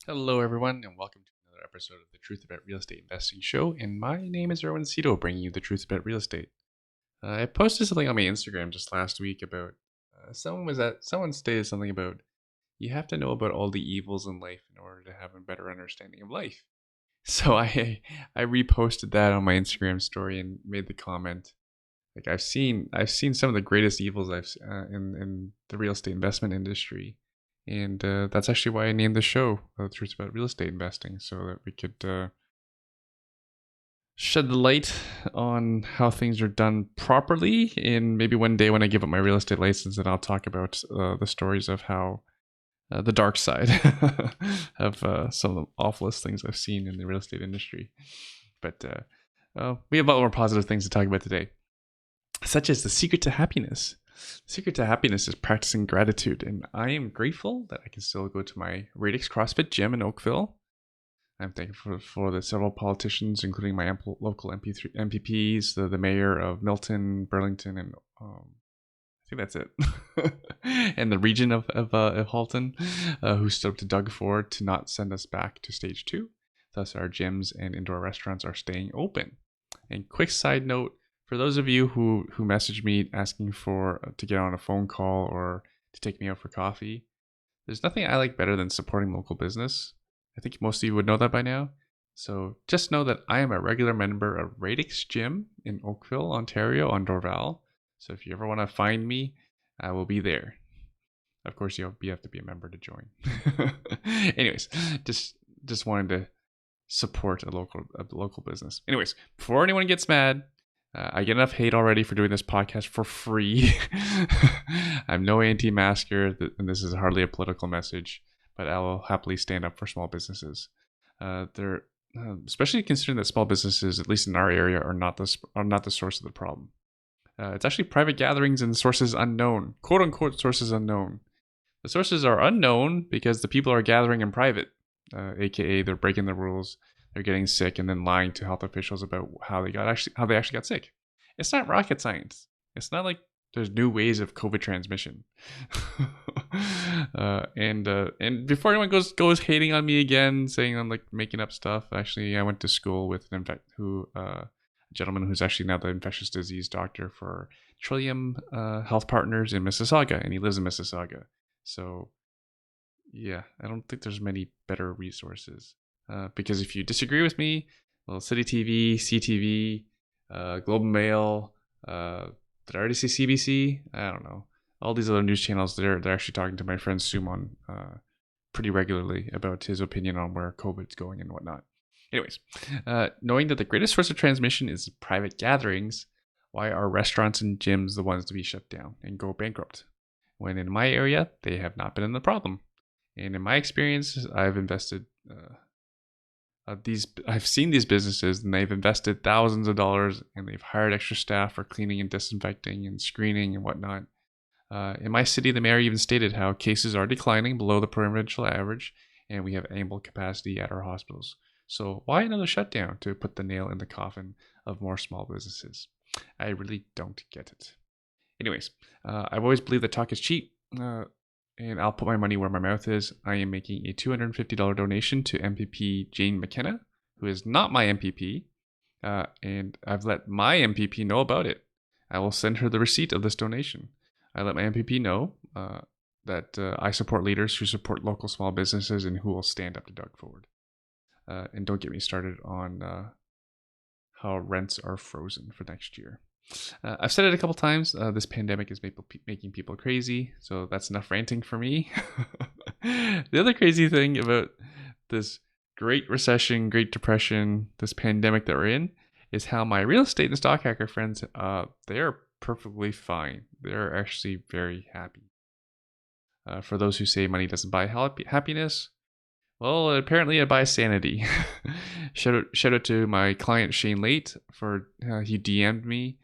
Hello, everyone, and welcome to another episode of the Truth About Real Estate Investing Show. And my name is Erwin Cito, bringing you the truth about real estate. I posted something on my Instagram just last week about someone stated something about you have to know about all the evils in life in order to have a better understanding of life. So I reposted that on my Instagram story and made the comment like I've seen some of the greatest evils in the real estate investment industry, and that's actually why I named the show "The Truth About Real Estate Investing," so that we could shed the light on how things are done properly. And maybe one day when I give up my real estate license, then I'll talk about the stories of how the dark side of some of the awfulest things I've seen in the real estate industry. But we have a lot more positive things to talk about today, such as the secret to happiness. The secret to happiness is practicing gratitude, and I am grateful that I can still go to my Radix CrossFit gym in Oakville. I'm thankful for the several politicians, including my local MPPs, the mayor of Milton, Burlington, and I think that's it, and the region of Halton, who stood up to Doug Ford to not send us back to stage 2. Thus, our gyms and indoor restaurants are staying open. And quick side note, for those of you who message me asking to get on a phone call or to take me out for coffee, there's nothing I like better than supporting local business. I think most of you would know that by now. So just know that I am a regular member of Radix Gym in Oakville, Ontario on Dorval. So if you ever want to find me, I will be there. Of course, you have to be a member to join. Anyways, just wanted to support a local business. Anyways, before anyone gets mad, I get enough hate already for doing this podcast for free. I'm no anti-masker, and this is hardly a political message, but I will happily stand up for small businesses. They're especially considering that small businesses, at least in our area, are not the source of the problem. It's actually private gatherings and sources unknown, quote unquote sources unknown. The sources are unknown because the people are gathering in private, aka they're breaking the rules, they're getting sick, and then lying to health officials about how they actually got sick. It's not rocket science. It's not like there's new ways of COVID transmission. And before anyone goes hating on me again, saying I'm like making up stuff, actually I went to school with a gentleman who's actually now the infectious disease doctor for Trillium Health Partners in Mississauga, and he lives in Mississauga. So yeah, I don't think there's many better resources. Because if you disagree with me, well, City TV, CTV, Globe and Mail, did I already say CBC? I don't know. All these other news channels, they're actually talking to my friend Sumon pretty regularly about his opinion on where COVID's going and whatnot. Anyways, knowing that the greatest source of transmission is private gatherings, why are restaurants and gyms the ones to be shut down and go bankrupt? When in my area, they have not been in the problem. And in my experience, I've invested I've seen these businesses, and they've invested thousands of dollars, and they've hired extra staff for cleaning and disinfecting and screening and whatnot. In my city, the mayor even stated how cases are declining below the provincial average, and we have ample capacity at our hospitals. So why another shutdown to put the nail in the coffin of more small businesses? I really don't get it. Anyways, I've always believed that talk is cheap, and I'll put my money where my mouth is. I am making a $250 donation to MPP Jane McKenna, who is not my MPP, and I've let my MPP know about it. I will send her the receipt of this donation. I let my MPP know that I support leaders who support local small businesses and who will stand up to Doug Ford. And don't get me started on how rents are frozen for next year. I've said it a couple times. This pandemic is making people crazy, so that's enough ranting for me. The other crazy thing about this Great Recession, Great Depression, this pandemic that we're in, is how my real estate and stock hacker friends, they're perfectly fine. They're actually very happy. For those who say money doesn't buy happiness, well, apparently it buys sanity. shout out to my client Shane Late for he DM'd me.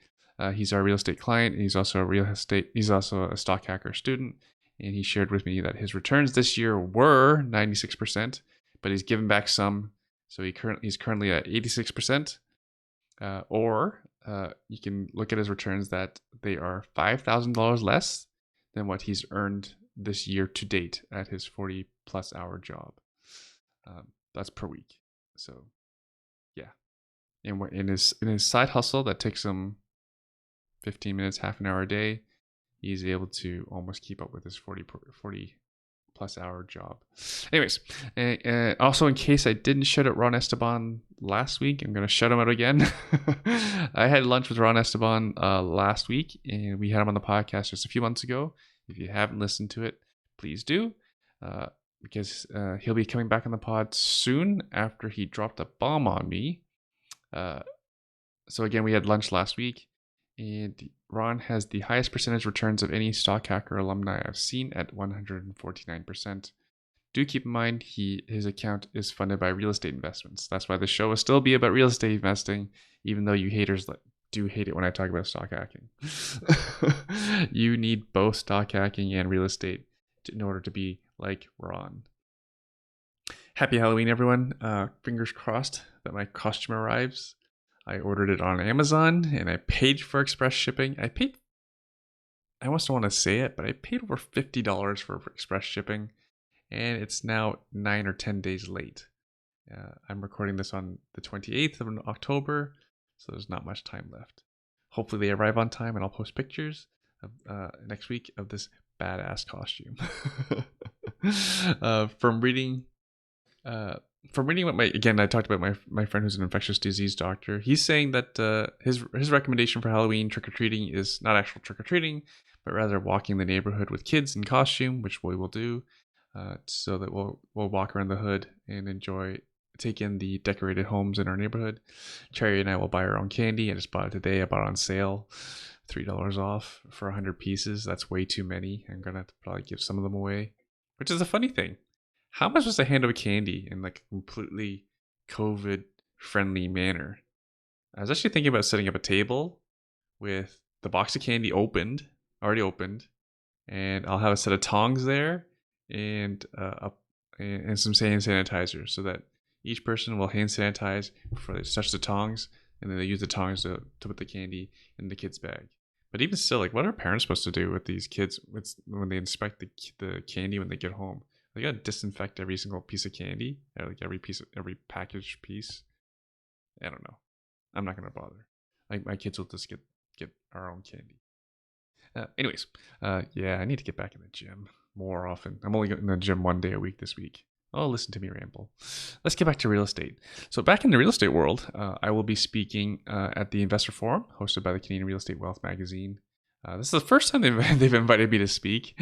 He's our real estate client. He's also a stock hacker student, and he shared with me that his returns this year were 96%, but he's given back some, so he's currently at 86%. Or you can look at his returns that they are $5,000 less than what he's earned this year to date at his 40 plus hour job. That's per week. So yeah, and in his side hustle that takes him 15 minutes, half an hour a day, he's able to almost keep up with his 40 plus hour job. Anyways, also in case I didn't shout out Ron Esteban last week, I'm going to shout him out again. I had lunch with Ron Esteban last week, and we had him on the podcast just a few months ago. If you haven't listened to it, please do, because he'll be coming back on the pod soon after he dropped a bomb on me. So again, we had lunch last week, and Ron has the highest percentage returns of any Stock Hacker alumni I've seen at 149%. Do keep in mind his account is funded by real estate investments. That's why the show will still be about real estate investing, even though you haters do hate it when I talk about stock hacking. You need both stock hacking and real estate in order to be like Ron. Happy Halloween, everyone. Fingers crossed that my costume arrives. I ordered it on Amazon and I paid for express shipping. I almost don't want to say it, but I paid over $50 for express shipping, and it's now 9 or 10 days late. I'm recording this on the 28th of October, so there's not much time left. Hopefully they arrive on time, and I'll post pictures of, next week of this badass costume. From reading what I talked about my friend who's an infectious disease doctor. He's saying that his recommendation for Halloween trick-or-treating is not actual trick-or-treating, but rather walking the neighborhood with kids in costume, which we will do, so that we'll walk around the hood and take in the decorated homes in our neighborhood. Cherry and I will buy our own candy. I just bought it today. I bought it on sale, $3 off for 100 pieces. That's way too many. I'm gonna have to probably give some of them away, which is a funny thing. How am I supposed to handle candy in like a completely COVID-friendly manner? I was actually thinking about setting up a table with the box of candy already opened, and I'll have a set of tongs there and some hand sanitizer, so that each person will hand sanitize before they touch the tongs, and then they use the tongs to put the candy in the kid's bag. But even still, like, what are parents supposed to do with these kids when they inspect the candy when they get home? They gotta disinfect every single piece of candy, like every packaged piece. I don't know. I'm not gonna bother. Like, my kids will just get our own candy. Anyways, yeah, I need to get back in the gym more often. I'm only in the gym 1 day a week this week. Oh, listen to me ramble. Let's get back to real estate. So back in the real estate world, I will be speaking at the Investor Forum hosted by the Canadian Real Estate Wealth magazine. This is the first time they've invited me to speak,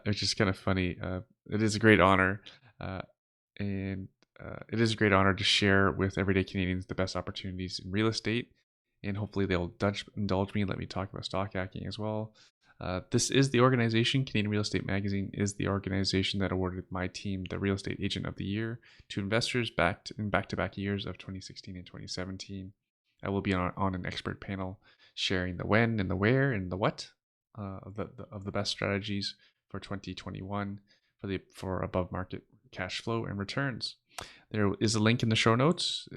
which is kind of funny. It is a great honor, and it is a great honor to share with everyday Canadians the best opportunities in real estate, and hopefully they'll indulge me and let me talk about stock hacking as well. This is the organization, Canadian Real Estate Magazine is the organization that awarded my team the Real Estate Agent of the Year to investors in back-to-back years of 2016 and 2017. I will be on an expert panel sharing the when and the where and the what of the best strategies for 2021 for above market cash flow and returns. There is a link in the show notes.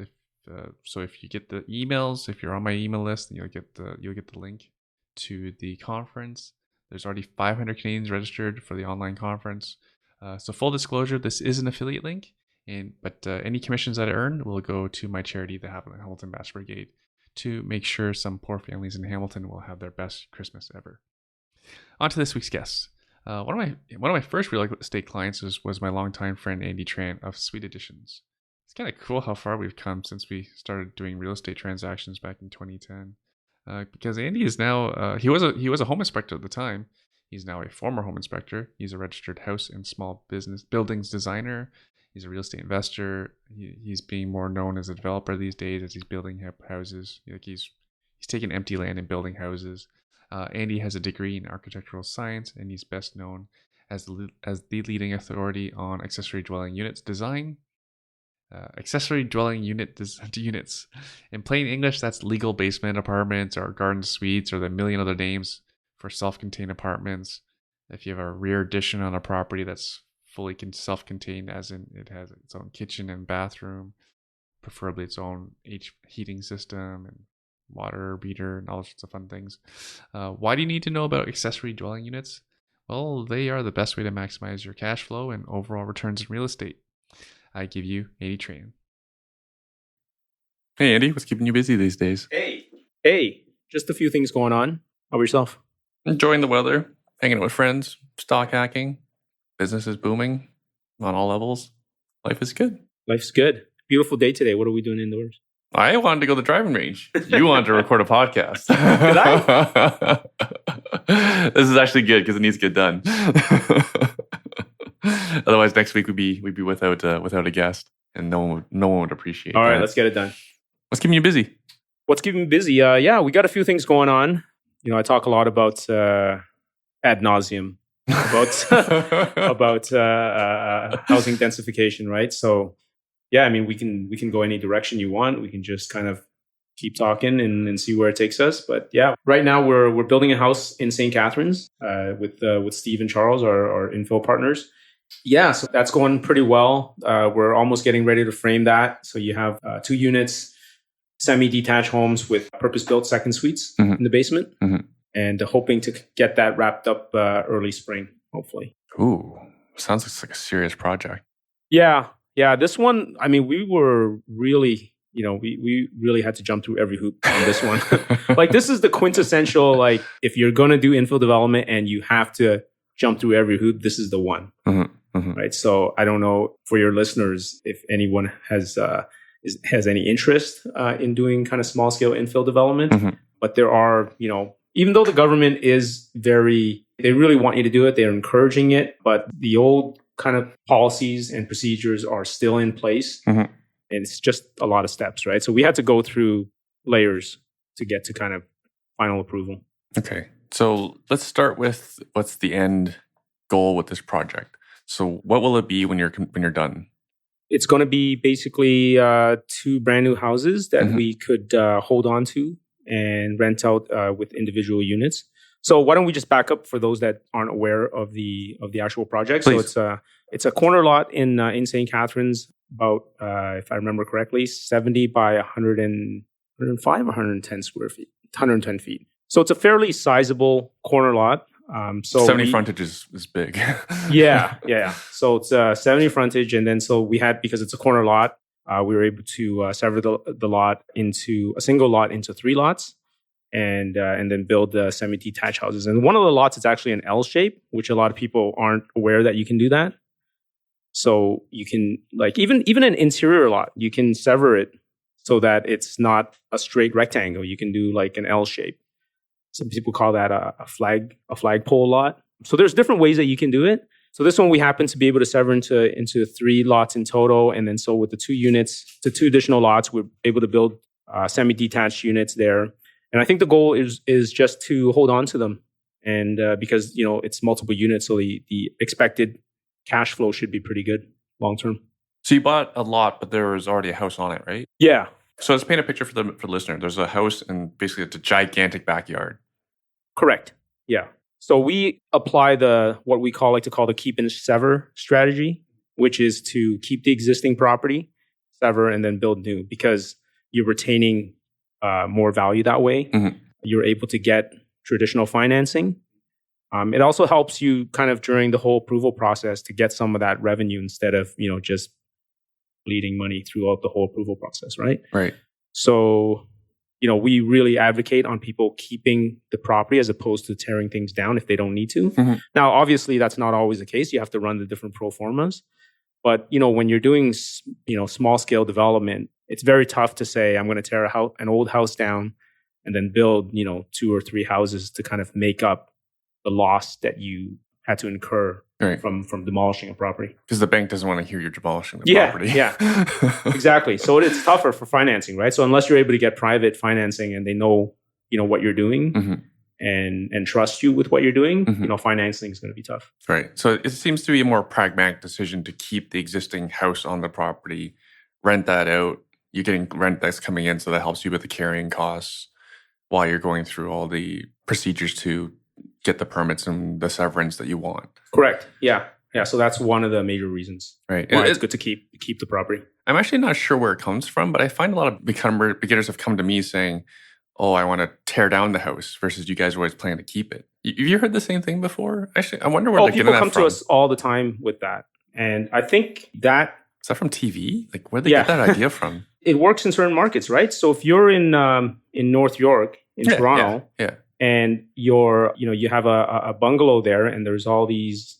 So if you get the emails, if you're on my email list, then you'll get the link to the conference. There's already 500 Canadians registered for the online conference. So full disclosure, this is an affiliate link, but any commissions that I earn will go to my charity, the Hamilton Bass Brigade, to make sure some poor families in Hamilton will have their best Christmas ever. On to this week's guest. One of my first real estate clients was my longtime friend Andy Tran of Sweet Additions. It's kind of cool how far we've come since we started doing real estate transactions back in 2010. Because Andy is now he was a home inspector at the time. He's now a former home inspector. He's a registered house and small business buildings designer. He's a real estate investor. He's being more known as a developer these days, as he's building houses. Like he's taking empty land and building houses. Andy has a degree in architectural science, and he's best known as the leading authority on accessory dwelling units design. Accessory dwelling units. In plain English, that's legal basement apartments or garden suites or the million other names for self-contained apartments. If you have a rear addition on a property that's fully self-contained, as in it has its own kitchen and bathroom, preferably its own heating system and water meter and all sorts of fun things. Why do you need to know about accessory dwelling units? Well, they are the best way to maximize your cash flow and overall returns in real estate. I give you Andy Tran. Hey, Andy, what's keeping you busy these days? Hey, just a few things going on. How about yourself? Enjoying the weather, hanging out with friends, stock hacking, business is booming on all levels. Life is good. Life's good. Beautiful day today. What are we doing indoors? I wanted to go to the driving range. You wanted to record a podcast. Did I? This is actually good because it needs to get done. Otherwise, next week we'd be without a guest, and no one would appreciate. All right, that. let's get it done. What's keeping you busy? What's keeping me busy? Yeah, we got a few things going on. I talk a lot about ad nauseum about housing densification, right? So, yeah, I mean, we can go any direction you want. We can just kind of keep talking and see where it takes us. But yeah, right now we're building a house in St. Catharines with Steve and Charles, our infill partners. Yeah, so that's going pretty well. We're almost getting ready to frame that. So you have 2 units, semi-detached homes with purpose-built second suites in the basement, and hoping to get that wrapped up early spring, hopefully. Ooh, sounds like a serious project. Yeah. This one, I mean, we were really, we really had to jump through every hoop on this one. Like, this is the quintessential, like, if you're going to do infill development and you have to jump through every hoop, this is the one. Right. So I don't know for your listeners if anyone has any interest in doing kind of small scale infill development, but there are, even though the government is they really want you to do it, they're encouraging it, but the old kind of policies and procedures are still in place. And it's just a lot of steps, right? So we had to go through layers to get to kind of final approval. Okay. So let's start with what's the end goal with this project. So what will it be when you're done? It's going to be basically 2 brand new houses that we could hold on to and rent out with individual units. So why don't we just back up for those that aren't aware of the actual project? Please. So it's a corner lot in St. Catharines, about if I remember correctly, 70 by 105 or 110 square feet, 110 feet. So it's a fairly sizable corner lot. So 70 frontage is big. Yeah. So it's 70 frontage, and then so we had, because it's a corner lot, we were able to sever the lot into a single lot into 3 lots, and then build the semi-detached houses. And one of the lots is actually an L shape, which a lot of people aren't aware that you can do that. So you can, like, even an interior lot, you can sever it so that it's not a straight rectangle. You can do like an L shape. Some people call that a flagpole lot. So there's different ways that you can do it. So this one we happen to be able to sever into 3 lots in total. And then so with the 2 units, the 2 additional lots, we're able to build semi-detached units there. And I think the goal is just to hold on to them. And because, it's multiple units, so the expected cash flow should be pretty good long term. So you bought a lot, but there was already a house on it, right? Yeah. So let's paint a picture for the listener. There's a house and basically it's a gigantic backyard. Correct. Yeah. So we apply what we like to call the keep and sever strategy, which is to keep the existing property, sever, and then build new, because you're retaining more value that way. You're able to get traditional financing. It also helps you kind of during the whole approval process to get some of that revenue instead of, just bleeding money throughout the whole approval process, right? Right. So, we really advocate on people keeping the property as opposed to tearing things down if they don't need to. Now, obviously, that's not always the case. You have to run the different pro formas. But, when you're doing, small scale development, it's very tough to say, I'm going to tear an old house down and then build, 2 or 3 houses to kind of make up the loss that you had to incur from demolishing a property. Because the bank doesn't want to hear you're demolishing the property. Yeah, exactly. So it's tougher for financing, right? So unless you're able to get private financing and they know, what you're doing and trust you with what you're doing, financing is going to be tough. Right. So it seems to be a more pragmatic decision to keep the existing house on the property, rent that out. You're getting rent that's coming in, so that helps you with the carrying costs while you're going through all the procedures to get the permits and the severance that you want. Correct. Yeah. So that's one of the major reasons why it's good to keep the property. I'm actually not sure where it comes from, but I find a lot of beginners have come to me saying, "Oh, I want to tear down the house," versus you guys always plan to keep it. Have you heard the same thing before? Actually, I wonder where they're getting that from. People come to us all the time with that, and I think that Is that from TV? Like, where'd they get that idea from? It works in certain markets, right? So if you're in North York, in Toronto, and you have a bungalow there, and there's all these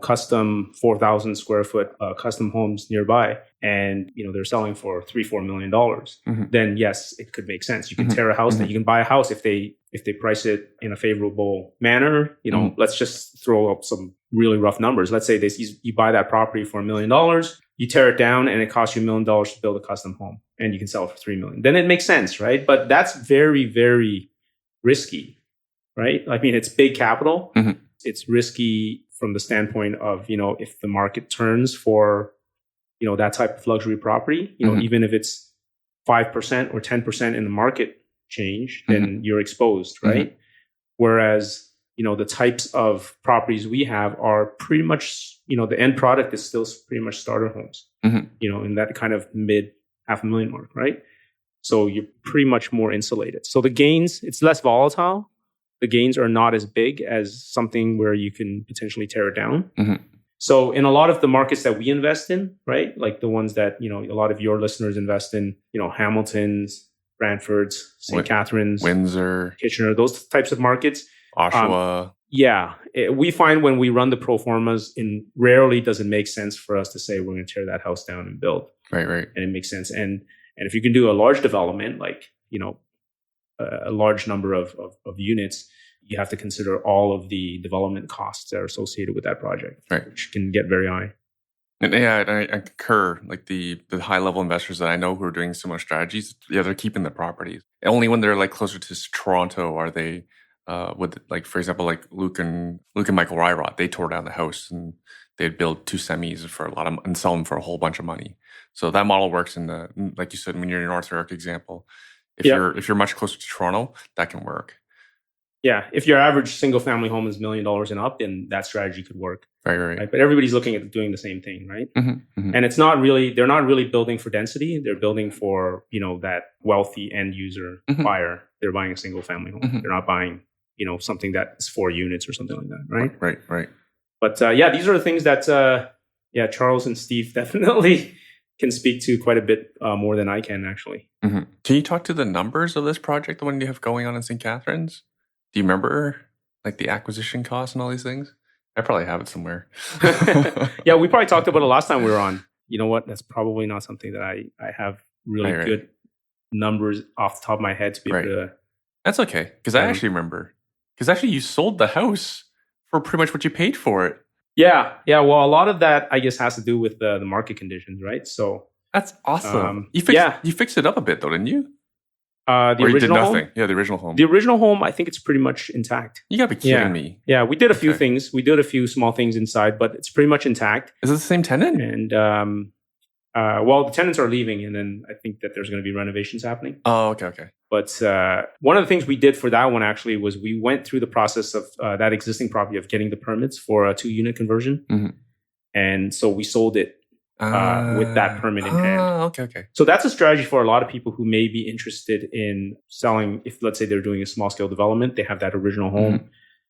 custom 4,000 square foot custom homes nearby, and they're selling for $3-4 million, then yes, it could make sense. You can tear a house, and you can buy a house if they price it in a favorable manner. Let's just throw up some really rough numbers. Let's say you buy that property for $1 million, you tear it down, and it costs you $1 million to build a custom home, and you can sell it for $3 million. Then it makes sense, right? But that's very, very risky, right? I mean, it's big capital. It's risky from the standpoint of, if the market turns for, that type of luxury property, even if it's 5% or 10% in the market change, then you're exposed, right? Whereas, the types of properties we have are pretty much, the end product is still pretty much starter homes, in that kind of mid $500,000 mark, right? So you're pretty much more insulated. So the gains, it's less volatile. The gains are not as big as something where you can potentially tear it down. So in a lot of the markets that we invest in, right, like the ones that, a lot of your listeners invest in, Hamilton's, Brantford's, St. Catharines, Windsor, Kitchener, those types of markets. Oshawa. We find when we run the pro formas, rarely does it make sense for us to say we're going to tear that house down and build. Right. And it makes sense. And if you can do a large development, like, a large number of units, you have to consider all of the development costs that are associated with that project, which can get very high. And I concur. Like the high level investors that I know who are doing similar strategies, they're keeping the properties. Only when they're like closer to Toronto are they, with like, for example, like Luke and Michael Ryrot, they tore down the house and they'd build 2 semis for a lot of and sell them for a whole bunch of money. So that model works in like you said, when you're in North York example. If you're much closer to Toronto, that can work. Yeah, if your average single family home is $1 million and up, then that strategy could work. Right. But everybody's looking at doing the same thing, right? And it's not really, they're not really building for density. They're building for, that wealthy end user buyer. They're buying a single family home. They're not buying, something that's 4 units or something like that, right? Right. But these are the things that, Charles and Steve definitely can speak to quite a bit more than I can, actually. Can you talk to the numbers of this project, the one you have going on in St. Catharines? Do you remember like the acquisition costs and all these things? I probably have it somewhere. Yeah, we probably talked about it last time we were on. You know what? That's probably not something that I have really good numbers off the top of my head to be able to. That's okay, because I actually remember. Because actually you sold the house for pretty much what you paid for it. Yeah. Well, a lot of that, I guess, has to do with the market conditions, right? So that's awesome. You fixed it up a bit, though, didn't you? The or original you did nothing. Home? Yeah, the original home. The original home, I think it's pretty much intact. You gotta be kidding me. Yeah, we did a few things. We did a few small things inside, but it's pretty much intact. Is it the same tenant? And the tenants are leaving, and then I think that there's going to be renovations happening. Oh, okay. But one of the things we did for that one actually was we went through the process of that existing property of getting the permits for a 2-unit conversion, and so we sold it with that permit in hand. Okay. So that's a strategy for a lot of people who may be interested in selling. If let's say they're doing a small scale development, they have that original home.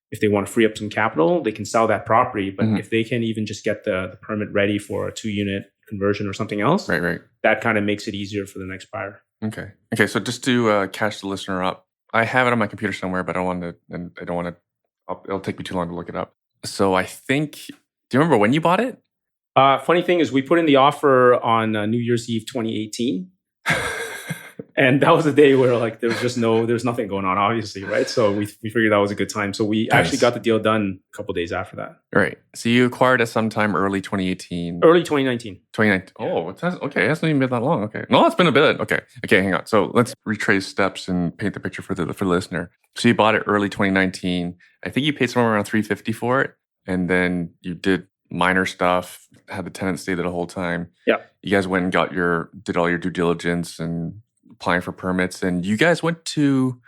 If they want to free up some capital, they can sell that property. But if they can even just get the permit ready for a 2-unit conversion or something else, right, that kind of makes it easier for the next buyer. Okay. So just to catch the listener up, I have it on my computer somewhere, but I don't want to. It'll take me too long to look it up. So I think. Do you remember when you bought it? Funny thing is, we put in the offer on New Year's Eve 2018. And that was the day where like there's nothing going on, obviously, right? So we figured that was a good time. So we actually got the deal done a couple of days after that. Right. So you acquired it sometime early 2018. Early 2019. 2019. Oh, it hasn't even been that long. Okay. No, it's been a bit. Okay, hang on. So let's retrace steps and paint the picture for the listener. So you bought it early 2019. I think you paid somewhere around $350 for it, and then you did minor stuff, had the tenant stay there the whole time. Yeah. You guys went and did all your due diligence and applying for permits, and you guys went to,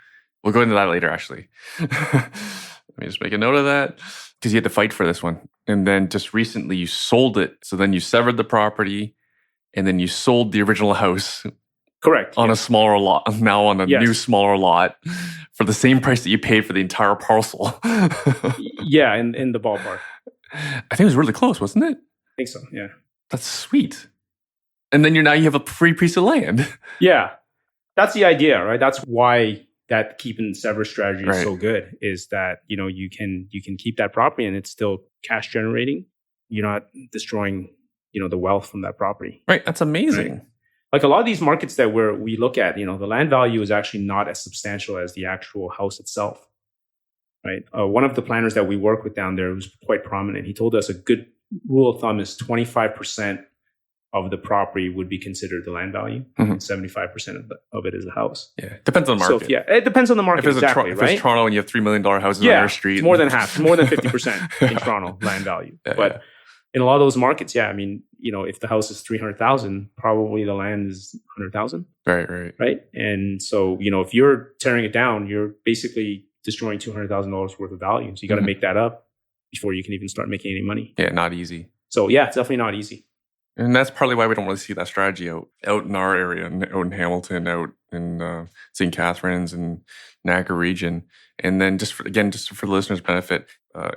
we'll go into that later actually. Let me just make a note of that, because you had to fight for this one. And then just recently you sold it. So then you severed the property, and then you sold the original house. Correct. On a smaller lot, now on a new smaller lot, for the same price that you paid for the entire parcel. Yeah, in the ballpark. I think it was really close, wasn't it? I think so, yeah. That's sweet. And then now you have a free piece of land. Yeah. That's the idea, right? That's why that keep and sever strategy is Right. so good, is that, you can keep that property and it's still cash generating. You're not destroying, the wealth from that property. Right. That's amazing. Right. Like a lot of these markets that we look at, the land value is actually not as substantial as the actual house itself. Right. One of the planners that we work with down there was quite prominent. He told us a good rule of thumb is 25% of the property would be considered the land value, and 75% of it is a house. Yeah. Depends on the market. So it depends on the market. If it's, exactly, if right? it's Toronto and you have $3 million houses on your street. It's more than half, more than 50% in Toronto land value. But in a lot of those markets, if the house is 300,000, probably the land is 100,000. Right. And so, if you're tearing it down, you're basically destroying $200,000 worth of value. So you got to make that up before you can even start making any money. Yeah, not easy. So it's definitely not easy. And that's partly why we don't really see that strategy out in our area, out in Hamilton, out in St. Catharines and Niagara region. And then just for the listeners' benefit,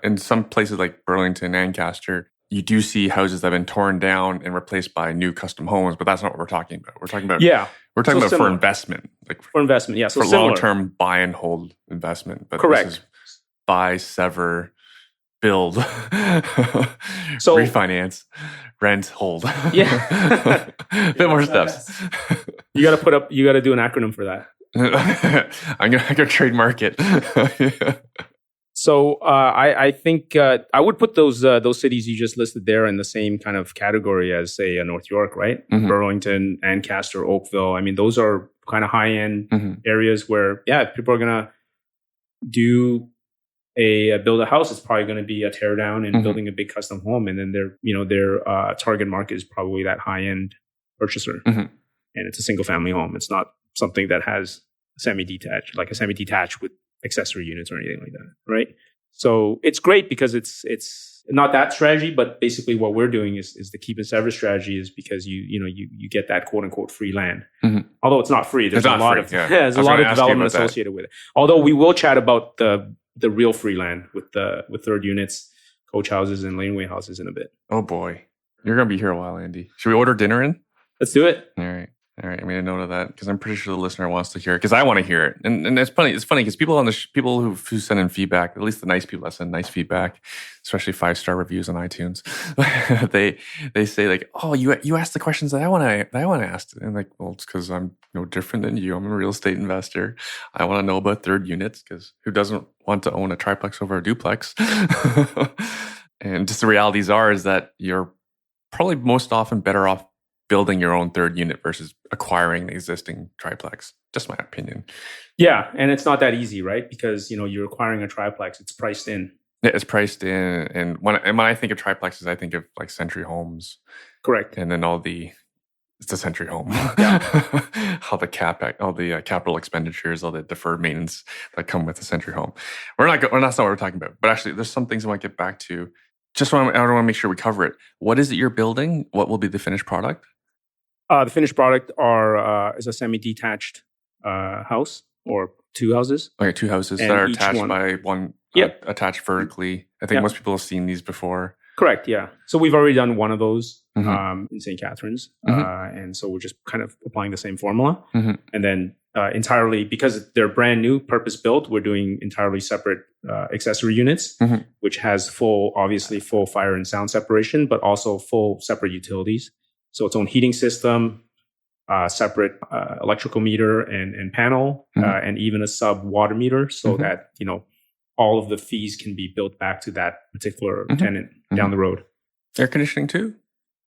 in some places like Burlington, Ancaster, you do see houses that have been torn down and replaced by new custom homes, but that's not what we're talking about. We're talking about for investment, for investment, yeah. So for long-term buy and hold investment. But correct. This is buy, sever, build, so refinance, rent, hold. Yeah. Bit more steps. You got to do an acronym for that. I'm gonna trademark it. So I think I would put those cities you just listed there in the same kind of category as, say, North York, right? Burlington, Ancaster, Oakville. I mean, those are kind of high end areas where, if people are gonna build a house, it's probably going to be a tear down and building a big custom home, and then their target market is probably that high end purchaser, and it's a single family home. It's not something that has semi-detached, like a semi-detached with accessory units or anything like that, right? So it's great because it's not that strategy, but basically what we're doing is the keep and sever strategy, is because you get that quote unquote free land. Although it's not free, there's a lot of development associated with it. Although we will chat about the real free land with third units, coach houses, and laneway houses in a bit. Oh boy, you're gonna be here a while, Andy. Should we order dinner in? Let's do it. All right. I made a note of that because I'm pretty sure the listener wants to hear it, because I want to hear it. And it's funny. It's funny because people people who send in feedback, at least the nice people that send nice feedback, especially 5-star reviews on iTunes, they say like, "Oh, you asked the questions that I want to ask," and like, well, it's because I'm no different than you. I'm a real estate investor. I want to know about third units, because who doesn't want to own a triplex over a duplex? And just the realities is that you're probably most often better off building your own third unit versus acquiring the existing triplex. Just my opinion. Yeah, and it's not that easy, right? Because you're acquiring a triplex; it's priced in. Yeah, it's priced in, and when I think of triplexes, I think of like Century Homes. Correct. And then it's a Century Home. Yeah. all the capital expenditures, all the deferred maintenance that come with a Century Home. That's not what we're talking about. But actually, there's some things I want to get back to. I want to make sure we cover it. What is it you're building? What will be the finished product? The finished product is a semi-detached house, or two houses. Okay, two houses that are attached by one, attached vertically. I think most people have seen these before. Correct, yeah. So we've already done one of those in St. Catharines. And so we're just kind of applying the same formula. And then entirely, because they're brand new, purpose-built, we're doing entirely separate accessory units, which has full fire and sound separation, but also full separate utilities. So its own heating system, separate electrical meter and panel, and even a sub water meter, so that all of the fees can be built back to that particular tenant down the road. Air conditioning too?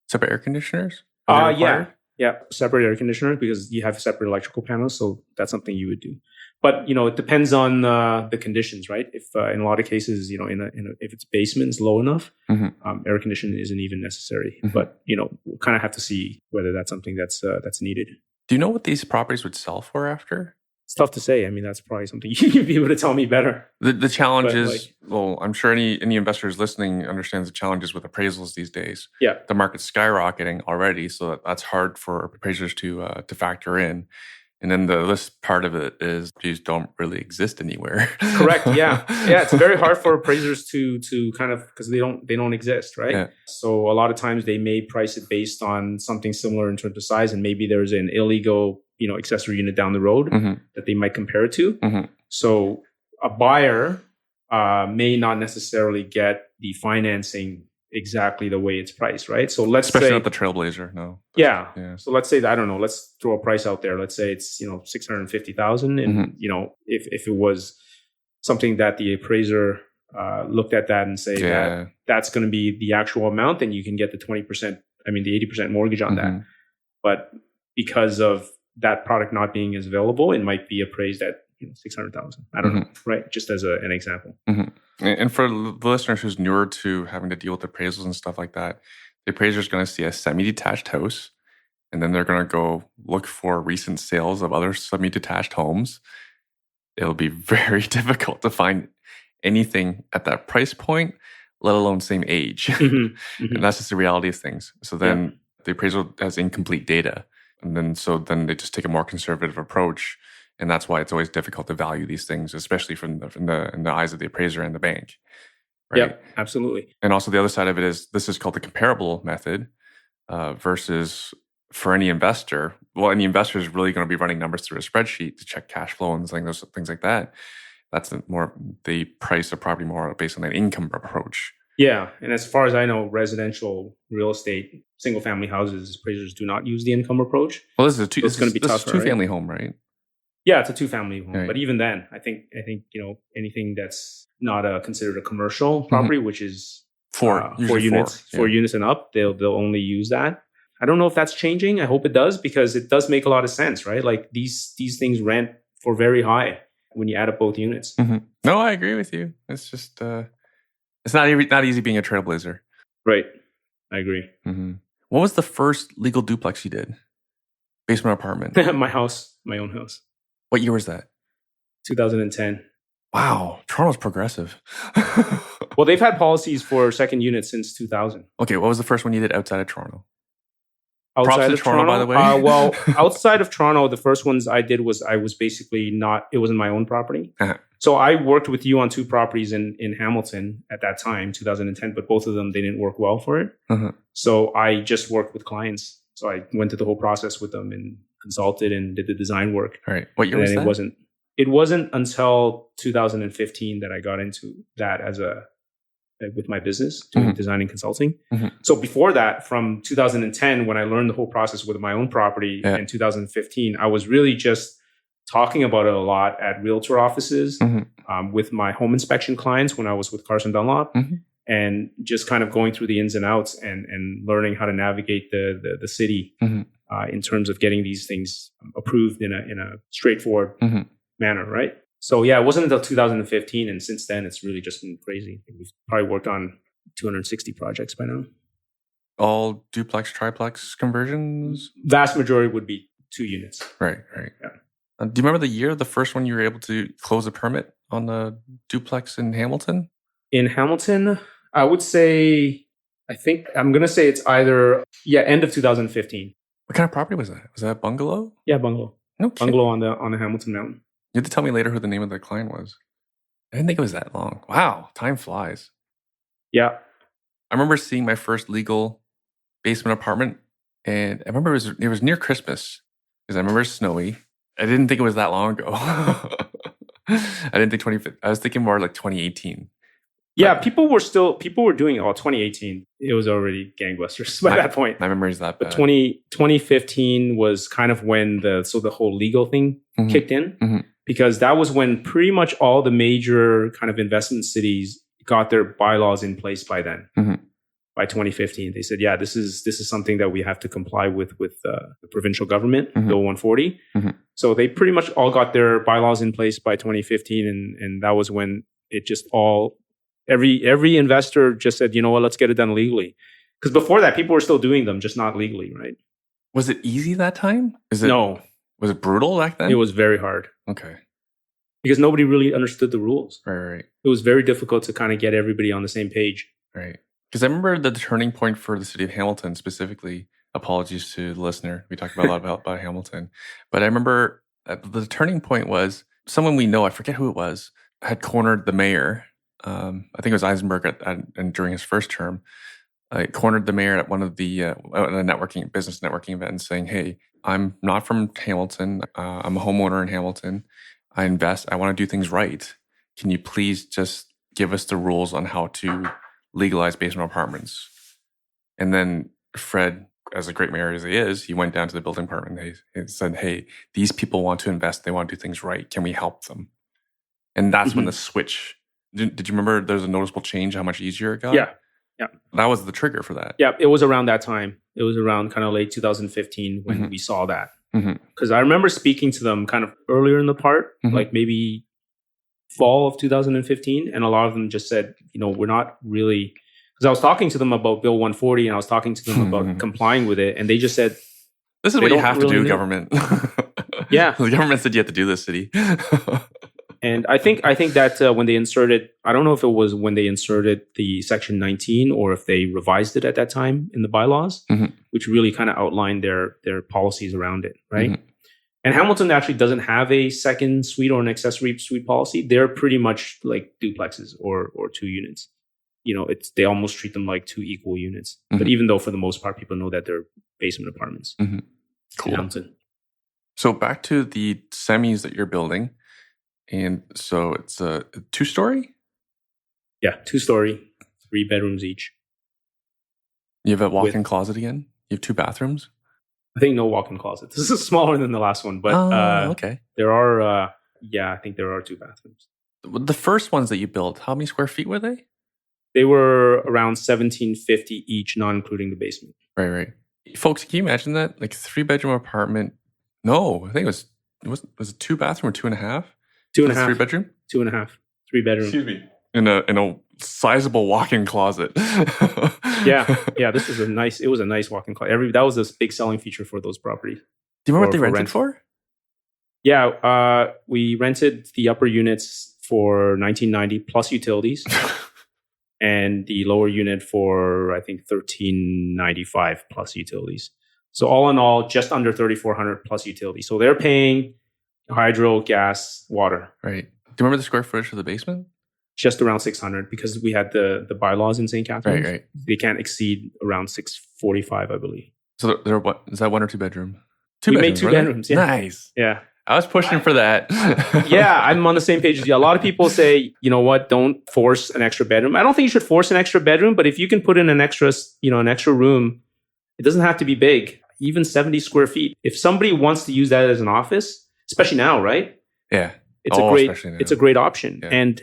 Separate air conditioners? Yeah, separate air conditioner, because you have separate electrical panels, so that's something you would do. But it depends on the conditions, right? If in a lot of cases, if its basement is low enough, air conditioning isn't even necessary. But we'll kind of have to see whether that's something that's needed. Do you know what these properties would sell for after? It's tough to say. I mean, that's probably something you'd be able to tell me better. The challenge is, I'm sure any investors listening understands the challenges with appraisals these days. Yeah, the market's skyrocketing already, so that's hard for appraisers to factor in. And then the list part of it is these don't really exist anywhere. Correct. Yeah. Yeah. It's very hard for appraisers to kind of, because they don't exist, right? Yeah. So a lot of times they may price it based on something similar in terms of size, and maybe there's an illegal, accessory unit down the road that they might compare it to. So a buyer may not necessarily get the financing exactly the way it's priced, right? So Especially say not the Trailblazer, no. Yeah. Yeah. So let's say that, I don't know, let's throw a price out there. Let's say it's, 650,000. And, if it was something that the appraiser looked at that and say that that's going to be the actual amount, then you can get the 20%, the 80% mortgage on that. But because of that product not being as available, it might be appraised at 600,000. I don't know, right? Just as an example. And for the listeners who's newer to having to deal with appraisals and stuff like that, the appraiser is going to see a semi-detached house, and then they're going to go look for recent sales of other semi-detached homes. It'll be very difficult to find anything at that price point, let alone same age. And that's just the reality of things. So then the appraisal has incomplete data. And then they just take a more conservative approach. And that's why it's always difficult to value these things, especially in the eyes of the appraiser and the bank. Right? Yeah, absolutely. And also the other side of it is this is called the comparable method versus for any investor. Well, any investor is really going to be running numbers through a spreadsheet to check cash flow and things like that. That's the price of property more based on that income approach. Yeah. And as far as I know, residential real estate, single family houses, appraisers do not use the income approach. Well, this is going to be tougher, two family home, right? Yeah, it's a two-family home, right. But even then, I think anything that's not considered a commercial property, which is four units and up, they'll only use that. I don't know if that's changing. I hope it does, because it does make a lot of sense, right? Like these things rent for very high when you add up both units. No, I agree with you. It's just it's not easy being a trailblazer. Right, I agree. What was the first legal duplex you did? Basement apartment. My own house. What year was that? 2010. Wow, Toronto's progressive. Well, they've had policies for second units since 2000. Okay, what was the first one you did outside of Toronto? Outside of Toronto, by the way. Well, outside of Toronto, the first ones I did was basically it wasn't my own property. So I worked with you on two properties in Hamilton at that time, 2010, but both of them, they didn't work well for it. So I just worked with clients. So I went through the whole process with them and consulted and did the design work. All right. What year was that? It wasn't until 2015 that I got into that with my business, doing design and consulting. So before that, from 2010, when I learned the whole process with my own property in 2015, I was really just talking about it a lot at realtor offices, with my home inspection clients when I was with Carson Dunlop, and just kind of going through the ins and outs and learning how to navigate the city in terms of getting these things approved in a straightforward manner, right? So yeah, it wasn't until 2015, and since then it's really just been crazy. We've probably worked on 260 projects by now. All duplex, triplex conversions? Vast majority would be 2 units. Right. Yeah. Do you remember the year, the first one you were able to close a permit on the duplex in Hamilton? In Hamilton, I would say, I'm going to say it's either, end of 2015. What kind of property was that? Was that a bungalow? Yeah, bungalow. No kidding. Bungalow on the Hamilton Mountain. You have to tell me later who the name of the client was. I didn't think it was that long. Wow, time flies. Yeah. I remember seeing my first legal basement apartment, and I remember it was near Christmas, because I remember it was snowy. I didn't think it was that long ago. I didn't think I was thinking more like 2018. Yeah, people were doing it. 2018, it was already gangbusters by that point. My memory is that bad. But 2015 was kind of when the whole legal thing kicked in, because that was when pretty much all the major kind of investment cities got their bylaws in place by then. By 2015, they said, yeah, this is something that we have to comply with the provincial government, Bill 140. So they pretty much all got their bylaws in place by 2015, and that was when it just all every investor just said, you know what, let's get it done legally. Because before that, people were still doing them, just not legally, right? Was it easy that time? No. Was it brutal back then? It was very hard. Okay. Because nobody really understood the rules. Right. It was very difficult to kind of get everybody on the same page. Right. Because I remember the turning point for the city of Hamilton specifically. Apologies to the listener. We talked about a lot about Hamilton. But I remember the turning point was someone we know, I forget who it was, had cornered the mayor. I think it was Eisenberg and during his first term, cornered the mayor at one of the business networking events saying, hey, I'm not from Hamilton. I'm a homeowner in Hamilton. I invest. I want to do things right. Can you please just give us the rules on how to legalize basement apartments? And then Fred, as a great mayor as he is, he went down to the building department and said, hey, these people want to invest. They want to do things right. Can we help them? And that's when the switch, did you remember there's a noticeable change, how much easier it got? Yeah. That was the trigger for that. Yeah, it was around that time. It was around kind of late 2015 when we saw that. Because I remember speaking to them kind of earlier in the part, like maybe fall of 2015. And a lot of them just said, we're not really, because I was talking to them about Bill 140 and I was talking to them about complying with it. And they just said, this is what you have to do, government. Yeah. The government said you have to do this, city. And I think that when they inserted, I don't know if it was when they inserted the Section 19 or if they revised it at that time in the bylaws, which really kind of outlined their policies around it, right? And Hamilton actually doesn't have a second suite or an accessory suite policy. They're pretty much like duplexes or 2 units. They almost treat them like 2 equal units. But even though for the most part, people know that they're basement apartments. Cool. In Hamilton. So back to the semis that you're building. And so it's a 2-story? Yeah, 2-story, 3 bedrooms each. You have a walk-in closet again? You have 2 bathrooms? I think no walk-in closet. This is smaller than the last one, but okay. There are, I think there are 2 bathrooms. The first ones that you built, how many square feet were they? They were around 1,750 each, not including the basement. Right. Folks, can you imagine that? Like 3-bedroom apartment? No, I think it was it 2 bathroom or 2.5? 2.5. 3 bedroom? 2.5. 3 bedroom. Excuse me. In a sizable walk-in closet. Yeah. It was a nice walk-in closet. That was a big selling feature for those properties. Do you remember what they rented for? Yeah, we rented the upper units for $1,990 plus utilities, and the lower unit for I think $1,395 plus utilities. So all in all, just under $3,400 plus utilities. So they're paying hydro, gas, water. Right. Do you remember the square footage for the basement? Just around 600 because we had the bylaws in St. Catharines. Right. They can't exceed around 645, I believe. So they're what? Is that 1 or 2 bedroom? We made 2 bedrooms. Yeah. Nice. Yeah. I was pushing for that. Yeah, I'm on the same page as you. A lot of people say, you know what, don't force an extra bedroom. I don't think you should force an extra bedroom, but if you can put in an extra room, it doesn't have to be big, even 70 square feet. If somebody wants to use that as an office, especially now, right? Yeah. It's a great option. Yeah. And,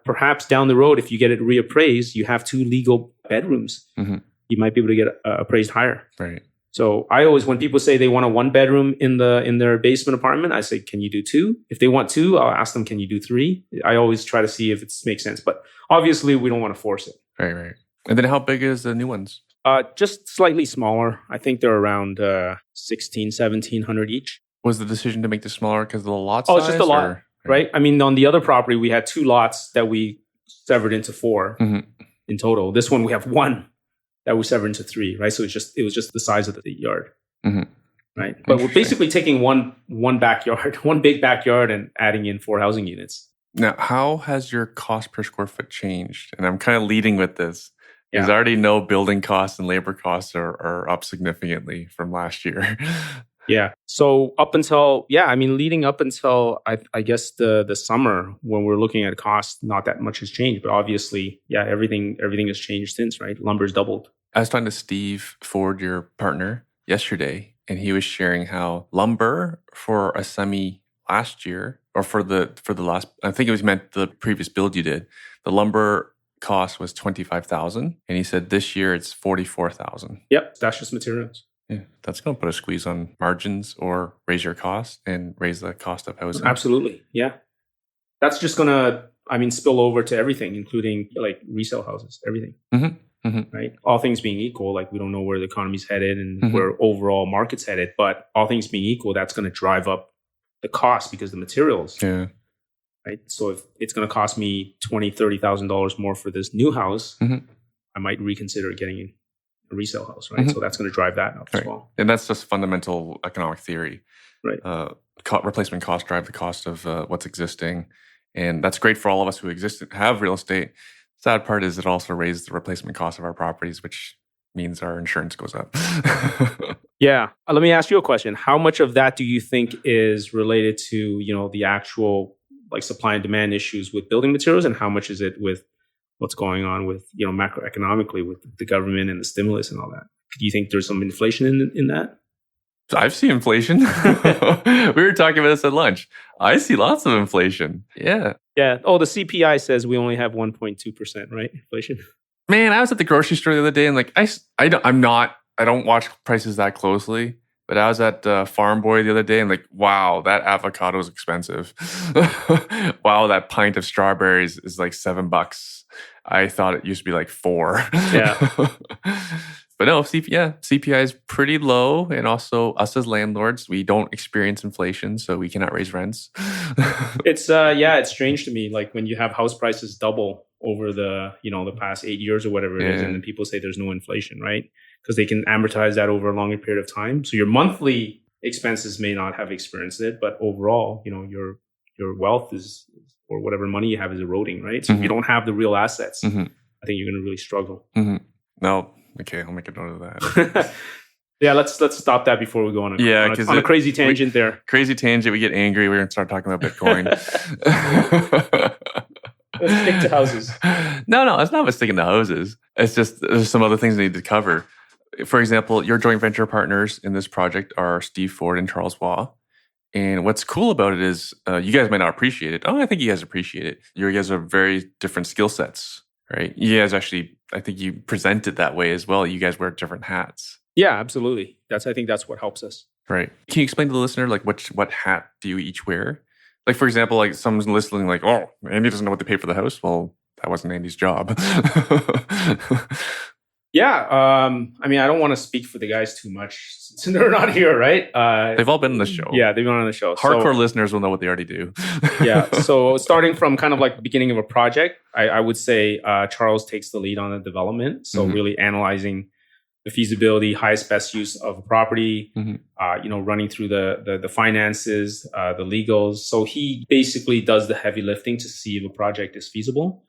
perhaps down the road, if you get it reappraised, you have 2 legal bedrooms. You might be able to get appraised higher. Right. So I always, when people say they want a 1 bedroom in their basement apartment, I say, can you do 2? If they want 2, I'll ask them, can you do 3? I always try to see if it makes sense, but obviously we don't want to force it. Right. And then how big is the new ones? Just slightly smaller. I think they're around 1,700 each. Was the decision to make this smaller because of the lot size? Oh, it's just a lot, right? I mean, on the other property, we had 2 lots that we severed into 4 in total. This one, we have 1. That we severed into 3, right? So it was just the size of the yard, right? But we're basically taking one backyard, one big backyard, and adding in 4 housing units. Now, how has your cost per square foot changed? And I'm kind of leading with this. Because I already know building costs and labor costs are up significantly from last year. Yeah. So leading up until I guess the summer when we're looking at costs, not that much has changed. But obviously, everything has changed since, right? Lumber's doubled. I was talking to Steve Ford, your partner, yesterday, and he was sharing how lumber for a semi last year, or for the last, I think it was meant the previous build you did, the lumber cost was $25,000, and he said this year it's $44,000. Yep, that's just materials. Yeah, that's going to put a squeeze on margins or raise your cost and raise the cost of housing. Absolutely, yeah. That's just going to, spill over to everything, including like resale houses, everything. Right? All things being equal, like we don't know where the economy's headed and where overall market's headed, but all things being equal, that's going to drive up the cost because the materials. Yeah. Right. So if it's going to cost me $20,000, $30,000 more for this new house, I might reconsider getting a resale house. Right. So that's going to drive that up as well. And that's just fundamental economic theory. Right. replacement costs drive the cost of what's existing. And that's great for all of us who have real estate. Sad part is it also raises the replacement cost of our properties, which means our insurance goes up. Yeah. Let me ask you a question. How much of that do you think is related to, the actual like supply and demand issues with building materials, and how much is it with what's going on with, macroeconomically with the government and the stimulus and all that? Do you think there's some inflation in that? I've seen inflation. We were talking about this at lunch. I see lots of inflation. Yeah. Yeah. Oh, the CPI says we only have 1.2%, right? Inflation. Man, I was at the grocery store the other day and like I don't watch prices that closely, but I was at Farm Boy the other day and like, wow, that avocado is expensive. Wow, that pint of strawberries is like $7. I thought it used to be like $4. Yeah. But no, CPI is pretty low. And also us as landlords, we don't experience inflation, so we cannot raise rents. It's strange to me. Like when you have house prices double over the past 8 years or whatever it is, and then people say there's no inflation, right? Because they can amortize that over a longer period of time. So your monthly expenses may not have experienced it, but overall, your wealth is, or whatever money you have is eroding, right? So if you don't have the real assets, I think you're going to really struggle. No. Okay, I'll make a note of that. Yeah, let's stop that before we go on a crazy tangent there. Crazy tangent. We get angry. We're going to start talking about Bitcoin. Let's stick to houses. No, it's not about sticking to houses. It's just there's some other things we need to cover. For example, your joint venture partners in this project are Steve Ford and Charles Waugh. And what's cool about it is you guys might not appreciate it. Oh, I think you guys appreciate it. You guys are very different skill sets. Right. You guys actually, I think you present it that way as well. You guys wear different hats. Yeah, absolutely. I think that's what helps us. Right. Can you explain to the listener, like what hat do you each wear? Like, for example, like someone's listening like, oh, Andy doesn't know what to pay for the house. Well, that wasn't Andy's job. Yeah. I don't want to speak for the guys too much since they're not here, right? They've all been on the show. Yeah, they've been on the show. Hardcore listeners will know what they already do. Yeah. So starting from kind of like the beginning of a project, I would say Charles takes the lead on the development. So really analyzing the feasibility, highest, best use of a property, running through the finances, the legals. So he basically does the heavy lifting to see if a project is feasible.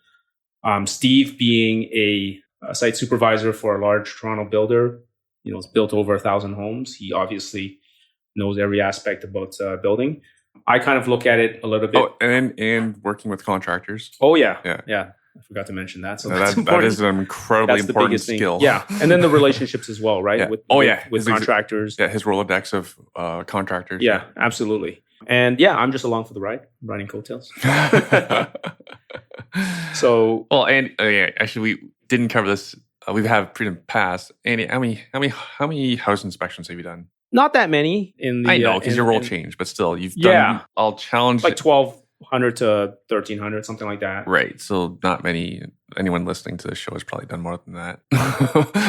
Steve being a site supervisor for a large Toronto builder, it's built over 1,000 homes. He obviously knows every aspect about building. I kind of look at it a little bit. Oh, and working with contractors. Oh, yeah. I forgot to mention that. So that is an incredibly important skill. Yeah. And then the relationships as well, right? Yeah. With contractors. Yeah, his Rolodex of contractors. Yeah, absolutely. And yeah, I'm just along for the ride, riding coattails. So, well, and actually, we didn't cover this. We've had in the past. Andy, how many house inspections have you done? Not that many. I know because your role changed, but still, you've done. Yeah, I'll challenge like 1,200 to 1,300, something like that. Right. So not many. Anyone listening to the show has probably done more than that.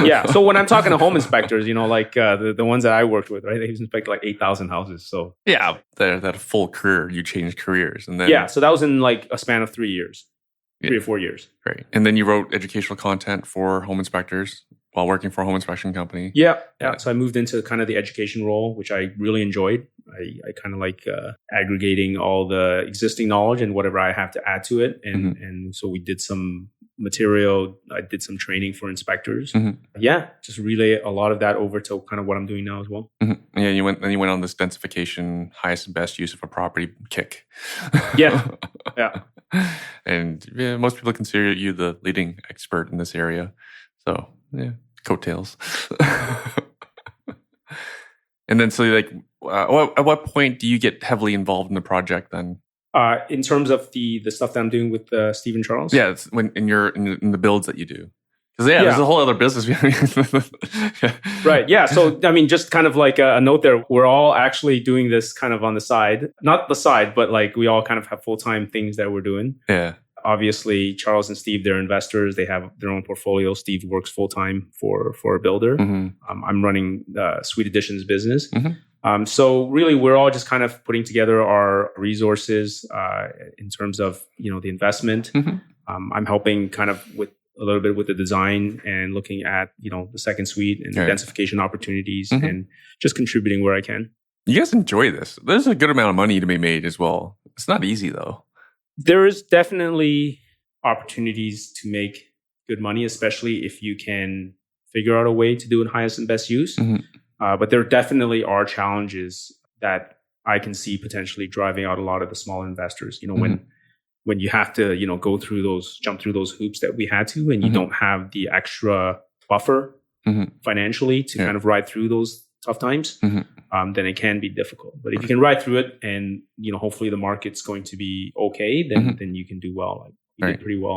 Yeah. So when I'm talking to home inspectors, like the ones that I worked with, right? They inspected like 8,000 houses. So yeah, that full career, you changed careers, and then so that was in like a span of 3 years. 3 or 4 years. Right. And then you wrote educational content for home inspectors while working for a home inspection company. Yeah. So I moved into kind of the education role, which I really enjoyed. I kind of like aggregating all the existing knowledge and whatever I have to add to it. And so we did some material. I did some training for inspectors. Yeah. Just relay a lot of that over to kind of what I'm doing now as well. Yeah. You went on this densification, highest and best use of a property kick. Yeah. And most people consider you the leading expert in this area. So yeah, coattails. And then, so like, at what point do you get heavily involved in the project then? In terms of the stuff that I'm doing with Steve and Charles? Yeah, it's when in the builds that you do. Because there's a whole other business. Right. Yeah. So, just kind of like a note there, we're all actually doing this kind of on the side. Not the side, but like we all kind of have full-time things that we're doing. Yeah. Obviously, Charles and Steve, they're investors. They have their own portfolio. Steve works full-time for a builder. I'm running Sweet Additions business. So really, we're all just kind of putting together our resources in terms of, the investment. I'm helping kind of with a little bit with the design and looking at, the second suite and densification opportunities and just contributing where I can. You guys enjoy this. There's a good amount of money to be made as well. It's not easy though. There is definitely opportunities to make good money, especially if you can figure out a way to do it highest and best use. But there definitely are challenges that I can see potentially driving out a lot of the smaller investors. When you have to, jump through those hoops that we had to, and you don't have the extra buffer financially to kind of ride through those tough times, then it can be difficult. But if you can ride through it, and hopefully the market's going to be okay, then you can do well. Like, you did pretty well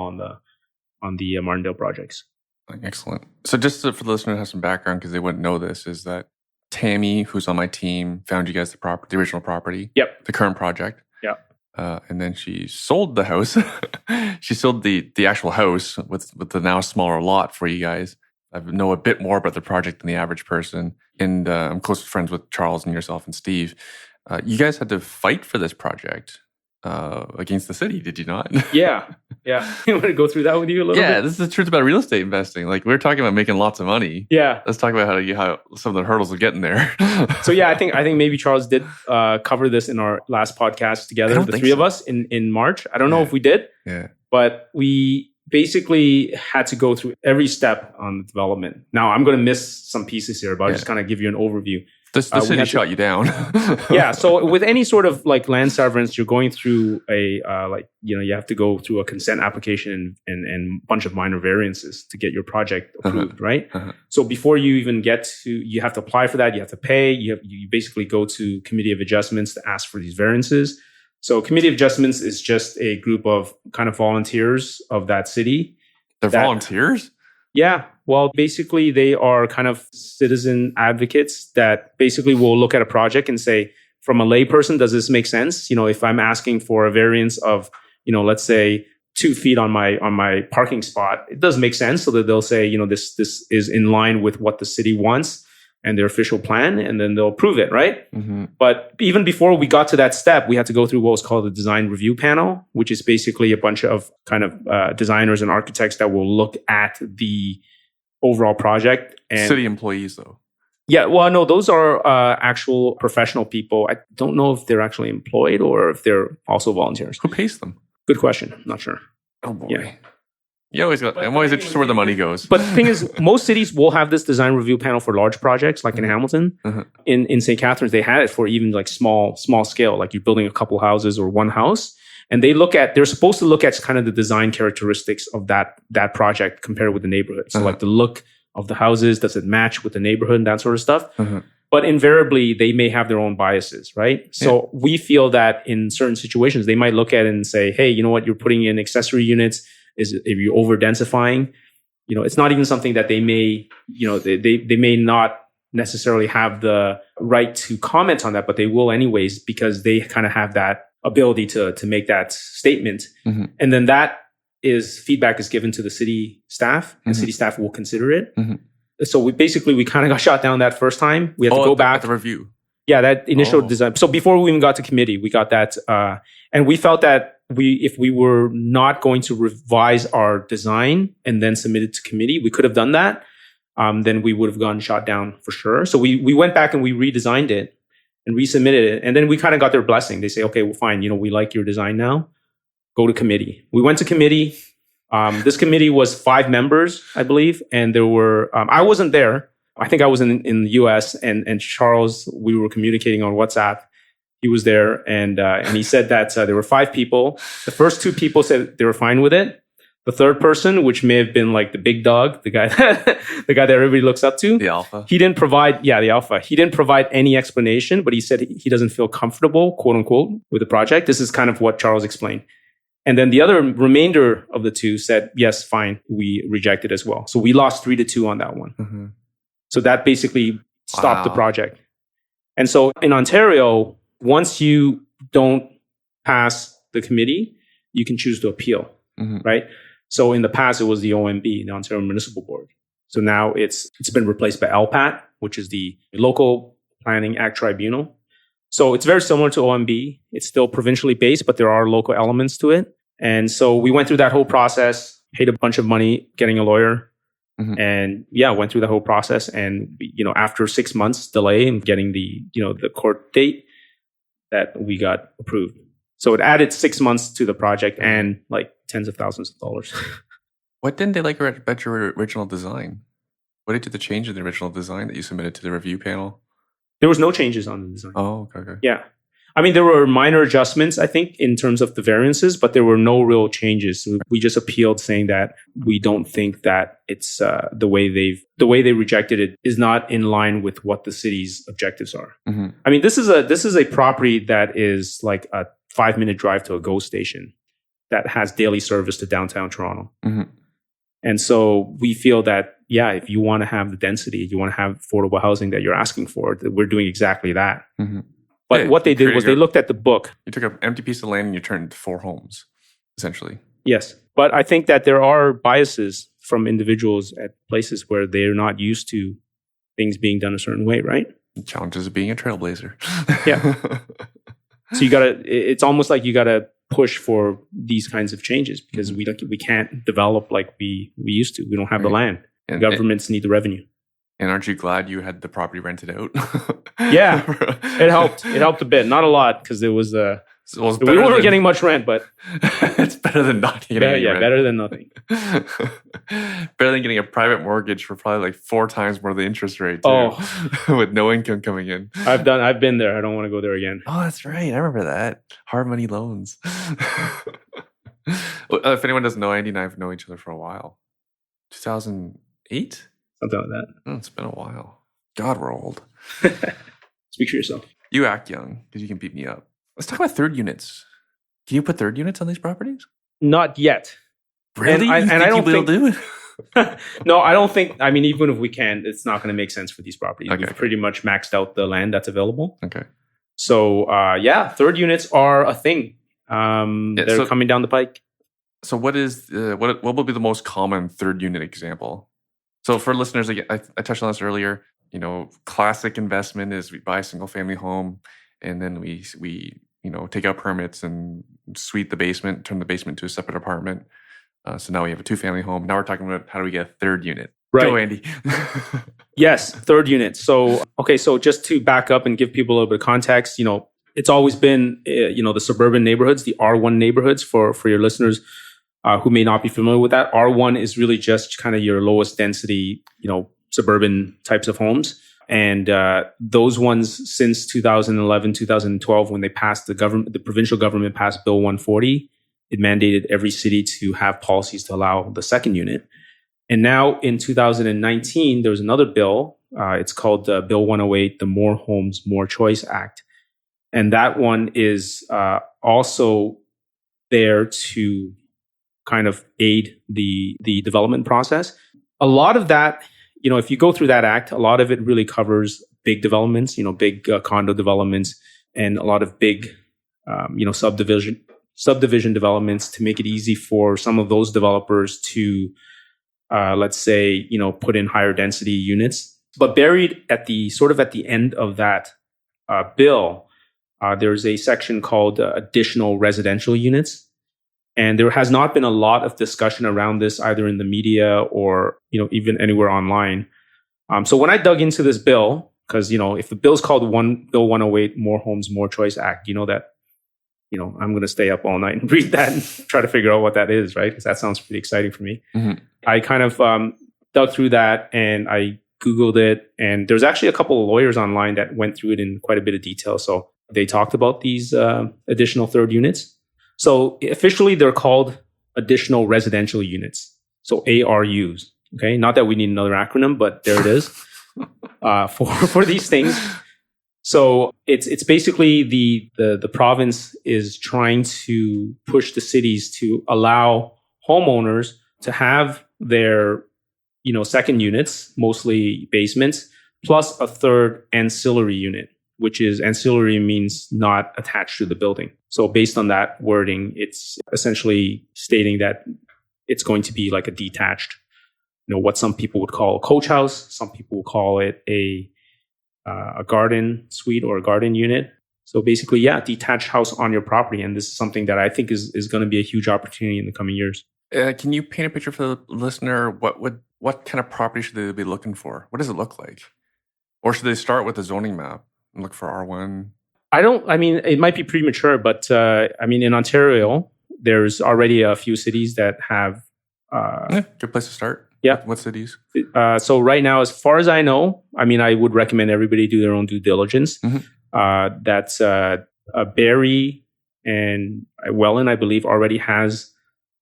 on the Martindale projects. Excellent. So just for the listener to have some background, because they wouldn't know this, is that Tammy, who's on my team, found you guys the original property. Yep. The current project. Yep. And then she sold the house. She sold the actual house with the now smaller lot for you guys. I know a bit more about the project than the average person. And I'm close friends with Charles and yourself and Steve. You guys had to fight for this project against the city, did you not? Yeah. You want to go through that with you a little bit? Yeah, this is the truth about real estate investing. Like, we're talking about making lots of money. Yeah. Let's talk about how some of the hurdles of getting there. So yeah, I think maybe Charles did cover this in our last podcast together, the three of us in March. I don't know if we did. Yeah. But we basically had to go through every step on the development. Now, I'm going to miss some pieces here, but I'll just kind of give you an overview. The city shot you down. Yeah. So with any sort of like land severance, you're going through you have to go through a consent application and a bunch of minor variances to get your project approved, right? So before you even you have to apply for that. You have to pay. You basically go to Committee of Adjustments to ask for these variances. So Committee of Adjustments is just a group of kind of volunteers of that city. They're volunteers? Yeah. Well, basically, they are kind of citizen advocates that basically will look at a project and say, from a layperson, does this make sense? If I'm asking for a variance of, let's say 2 feet on my parking spot, it does make sense. So that they'll say, this is in line with what the city wants and their official plan, and then they'll approve it, right? But even before we got to that step, we had to go through what was called the design review panel, which is basically a bunch of kind of designers and architects that will look at the overall project. And city employees, though. Yeah, well, no, those are actual professional people. I don't know if they're actually employed or if they're also volunteers. Who pays them? Good question. I'm not sure. Oh boy. Yeah. I'm always interested where the money goes. But the thing is, most cities will have this design review panel for large projects, like in Hamilton. In St. Catharines, they had it for even like small scale, like you're building a couple houses or one house. And they're supposed to look at kind of the design characteristics of that project compared with the neighborhood. So like the look of the houses, does it match with the neighborhood and that sort of stuff? But invariably, they may have their own biases, right? So we feel that in certain situations, they might look at it and say, hey, you know what, you're putting in accessory units. If you're over densifying, it's not even something that they may, they may not necessarily have the right to comment on that, but they will anyways, because they kind of have that ability to make that statement. And then that feedback is given to the city staff, and city staff will consider it. So we kind of got shot down that first time. We had to go back at the review. Yeah, that initial design. So before we even got to committee, we got that, and we felt that if we were not going to revise our design and then submit it to committee, we could have done that. Then we would have gotten shot down for sure. So we went back and we redesigned it and resubmitted it. And then we kind of got their blessing. They say, okay, well, fine. We like your design now. Go to committee. We went to committee. This committee was 5 members, I believe. And there were, I wasn't there. I think I was in the US, and Charles, we were communicating on WhatsApp. He was there, and he said that there were 5 people. The first 2 people said they were fine with it. The third person, which may have been like the big dog, the guy that everybody looks up to, the alpha. He didn't provide, the alpha. He didn't provide any explanation, but he said he doesn't feel comfortable, quote unquote, with the project. This is kind of what Charles explained. And then the other remainder of the 2 said, yes, fine, we reject it as well. So we lost 3-2 on that one. So that basically stopped the project. And so in Ontario, once you don't pass the committee, you can choose to appeal, right? So in the past, it was the OMB, the Ontario Municipal Board. So now it's been replaced by LPAT, which is the Local Planning Act Tribunal. So it's very similar to OMB. It's still provincially based, but there are local elements to it. And so we went through that whole process, paid a bunch of money getting a lawyer. And went through the whole process. And, after 6 months delay in getting the court date, that we got approved. So it added 6 months to the project and like tens of thousands of dollars. What didn't they like about your original design? What did the change in the original design that you submitted to the review panel? There was no changes on the design. Oh, okay. Yeah. I mean, there were minor adjustments, I think, in terms of the variances, but there were no real changes. So we just appealed saying that we don't think that it's the way they rejected it is not in line with what the city's objectives are. I mean, this is a property that is like a 5-minute drive to a GO station that has daily service to downtown Toronto. And so we feel that, if you want to have the density, you want to have affordable housing that you're asking for, that we're doing exactly that. But what they did was they looked at the book. You took an empty piece of land and you turned it into 4 homes, essentially. Yes. But I think that there are biases from individuals at places where they're not used to things being done a certain way, right? The challenges of being a trailblazer. Yeah. So it's almost like you gotta push for these kinds of changes because we can't develop like we used to. We don't have the land. And governments need the revenue. And aren't you glad you had the property rented out? Yeah, it helped. It helped a bit, not a lot, because we weren't getting much rent, but it's better than not getting any rent. Better than nothing. Better than getting a private mortgage for probably like 4 times more the interest rate too, with no income coming in. I've been there. I don't want to go there again. Oh, that's right. I remember that. Hard money loans. If anyone doesn't know, Andy and I have known each other for a while. 2008? Something like that. Oh, it's been a while. God, we're old. Speak for yourself. You act young because you can beat me up. Let's talk about third units. Can you put third units on these properties? Not yet. Really? And I don't think do it? No, I don't think. I mean, even if we can, it's not going to make sense for these properties. Okay. We've pretty much maxed out the land that's available. Okay. So, third units are a thing. They're coming down the pike. So, what will be the most common third unit example? So for listeners, I touched on this earlier, classic investment is we buy a single family home and then we take out permits and suite the basement, turn the basement to a separate apartment. So now we have a 2-family home. Now we're talking about how do we get a third unit. Right. Go, Andy. Yes, third unit. So just to back up and give people a little bit of context, it's always been, the suburban neighborhoods, the R1 neighborhoods for your listeners who may not be familiar with that. R1 is really just kind of your lowest density, suburban types of homes. And those ones since 2011, 2012, when they passed the provincial government passed Bill 140, it mandated every city to have policies to allow the second unit. And now in 2019, there was another bill. It's called Bill 108, the More Homes, More Choice Act. And that one is also there to kind of aid the development process. A lot of that, if you go through that act, a lot of it really covers big developments, big condo developments and a lot of big, subdivision developments to make it easy for some of those developers to, let's say, put in higher density units. But buried at the end of that bill, there's a section called additional residential units. And there has not been a lot of discussion around this either in the media or, even anywhere online. So when I dug into this bill, because, if the bill's called Bill 108, More Homes, More Choice Act, I'm going to stay up all night and read that and try to figure out what that is, right? Because that sounds pretty exciting for me. Mm-hmm. I kind of dug through that and I Googled it. And there's actually a couple of lawyers online that went through it in quite a bit of detail. So they talked about these additional third units. So officially, they're called additional residential units. So ARUs. Okay, not that we need another acronym, but there it is for these things. So it's basically the province is trying to push the cities to allow homeowners to have their second units, mostly basements, plus a third ancillary unit, which is ancillary means not attached to the building. So based on that wording, it's essentially stating that it's going to be like a detached, what some people would call a coach house. Some people would call it a garden suite or a garden unit. So basically, detached house on your property. And this is something that I think is going to be a huge opportunity in the coming years. Can you paint a picture for the listener? What would what kind of property should they be looking for? What does it look like? Or should they start with the zoning map and look for R1? It might be premature, but in Ontario, there's already a few cities that have. Good place to start. Yeah. What cities? So right now, as far as I know, I would recommend everybody do their own due diligence. That's Barrie and Welland, I believe, already has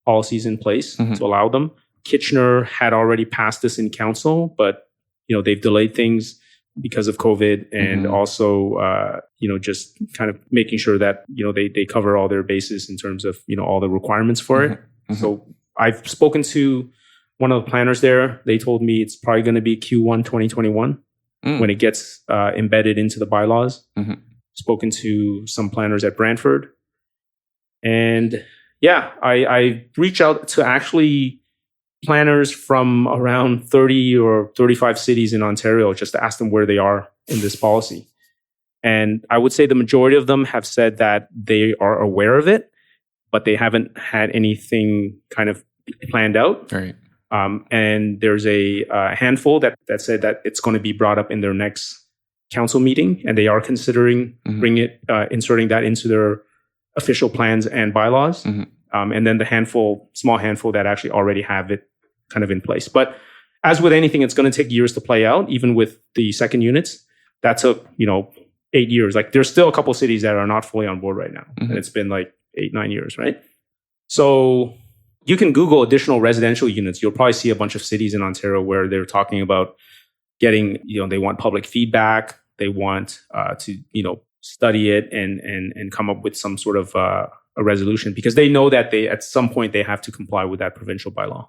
policies in place to allow them. Kitchener had already passed this in council, but they've delayed things because of COVID, and also just kind of making sure that they cover all their bases in terms of all the requirements for it. So I've spoken to one of the planners there. They told me it's probably going to be Q1 2021 when it gets embedded into the bylaws. Spoken to some planners at Brantford, and I reach out to actually planners from around 30 or 35 cities in Ontario just to ask them where they are in this policy. And I would say the majority of them have said that they are aware of it, but they haven't had anything kind of planned out. Right. And there's a handful that said that it's going to be brought up in their next council meeting, and they are considering inserting that into their official plans and bylaws. And then the small handful that actually already have it kind of in place. But as with anything, it's going to take years to play out. Even with the second units, that took 8 years. Like there's still a couple of cities that are not fully on board right now, and it's been like 8-9 years, right? So you can Google additional residential units. You'll probably see a bunch of cities in Ontario where they're talking about getting, they want public feedback. They want to, study it and come up with some sort of a resolution, because they know that at some point they have to comply with that provincial bylaw.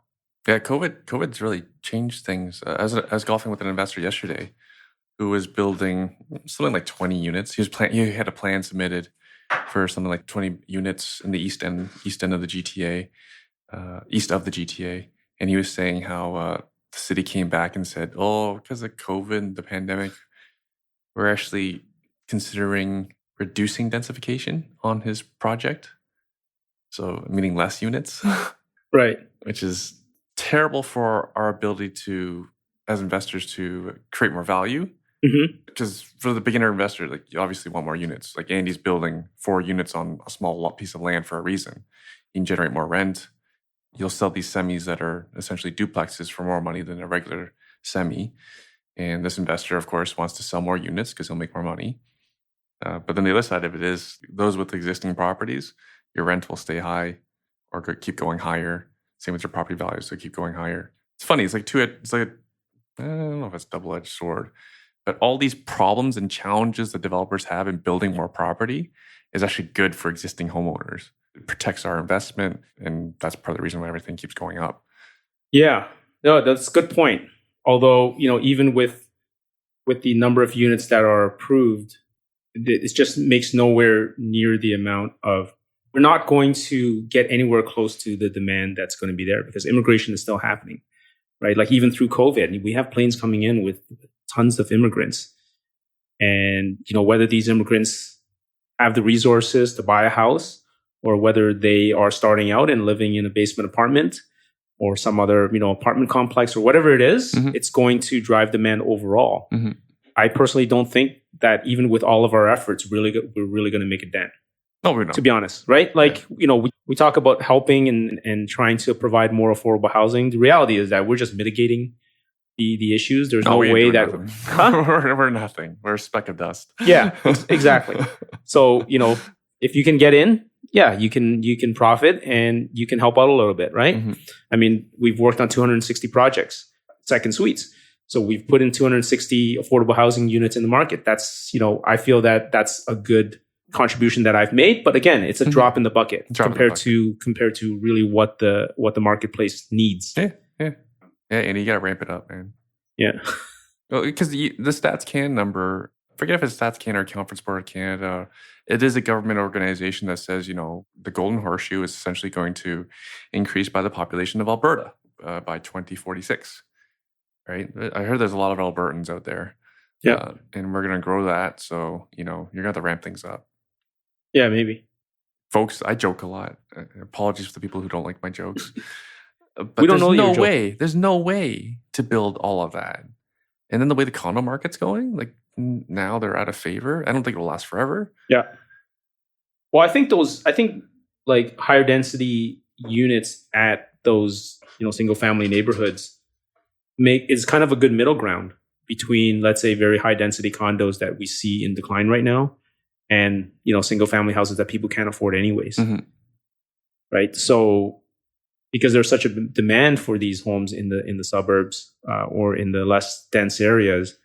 Yeah, COVID's really changed things. I was golfing with an investor yesterday who was building something like 20 units. He had a plan submitted for something like 20 units in the east end of the GTA, east of the GTA, and he was saying how the city came back and said, "Oh, because of COVID and the pandemic, we're actually considering reducing densification on his project." So, meaning less units, right? Which is terrible for our ability to, as investors, to create more value. Because for the beginner investor, like you obviously want more units. Like Andy's building 4 units on a small piece of land for a reason. You can generate more rent. You'll sell these semis that are essentially duplexes for more money than a regular semi. And this investor, of course, wants to sell more units because he'll make more money. But then the other side of it is those with existing properties, your rent will stay high or keep going higher. Same with your property values, so keep going higher. It's funny. It's like I don't know if it's a double-edged sword, but all these problems and challenges that developers have in building more property is actually good for existing homeowners. It protects our investment, and that's part of the reason why everything keeps going up. Yeah, no, that's a good point. Although, even with the number of units that are approved, it just makes nowhere near the amount of. We're not going to get anywhere close to the demand that's going to be there, because immigration is still happening, right? Like even through COVID, we have planes coming in with tons of immigrants. And, whether these immigrants have the resources to buy a house, or whether they are starting out and living in a basement apartment or some other, apartment complex or whatever it is, it's going to drive demand overall. I personally don't think that even with all of our efforts, we're really going to make a dent. No, we're not. To be honest, right? Like, we talk about helping and trying to provide more affordable housing. The reality is that we're just mitigating the issues. There's no way that we're nothing. We're a speck of dust. Yeah, exactly. So, if you can get in, you can profit and you can help out a little bit, right? We've worked on 260 projects, second suites. So we've put in 260 affordable housing units in the market. That's, I feel that that's a good contribution that I've made. But again, it's a drop in the bucket compared to really what the marketplace needs. Yeah, and you got to ramp it up, man. Yeah. Well, because the Stats Can number, forget if it's Stats Can or Conference Board of Canada, it is a government organization that says, the Golden Horseshoe is essentially going to increase by the population of Alberta by 2046. Right? I heard there's a lot of Albertans out there. Yeah. And we're going to grow that. So, you're going to have to ramp things up. Yeah, maybe. Folks, I joke a lot. Apologies to the people who don't like my jokes. But We don't know there's you're no joking. way. There's no way to build all of that. And then the way the condo market's going, like now they're out of favor. I don't think it'll last forever. Yeah. Well, I think like higher density units at those, single family neighborhoods is kind of a good middle ground between, let's say, very high density condos that we see in decline right now and, single family houses that people can't afford anyways. Mhm. Right. So because there's such a demand for these homes in the suburbs or in the less dense areas,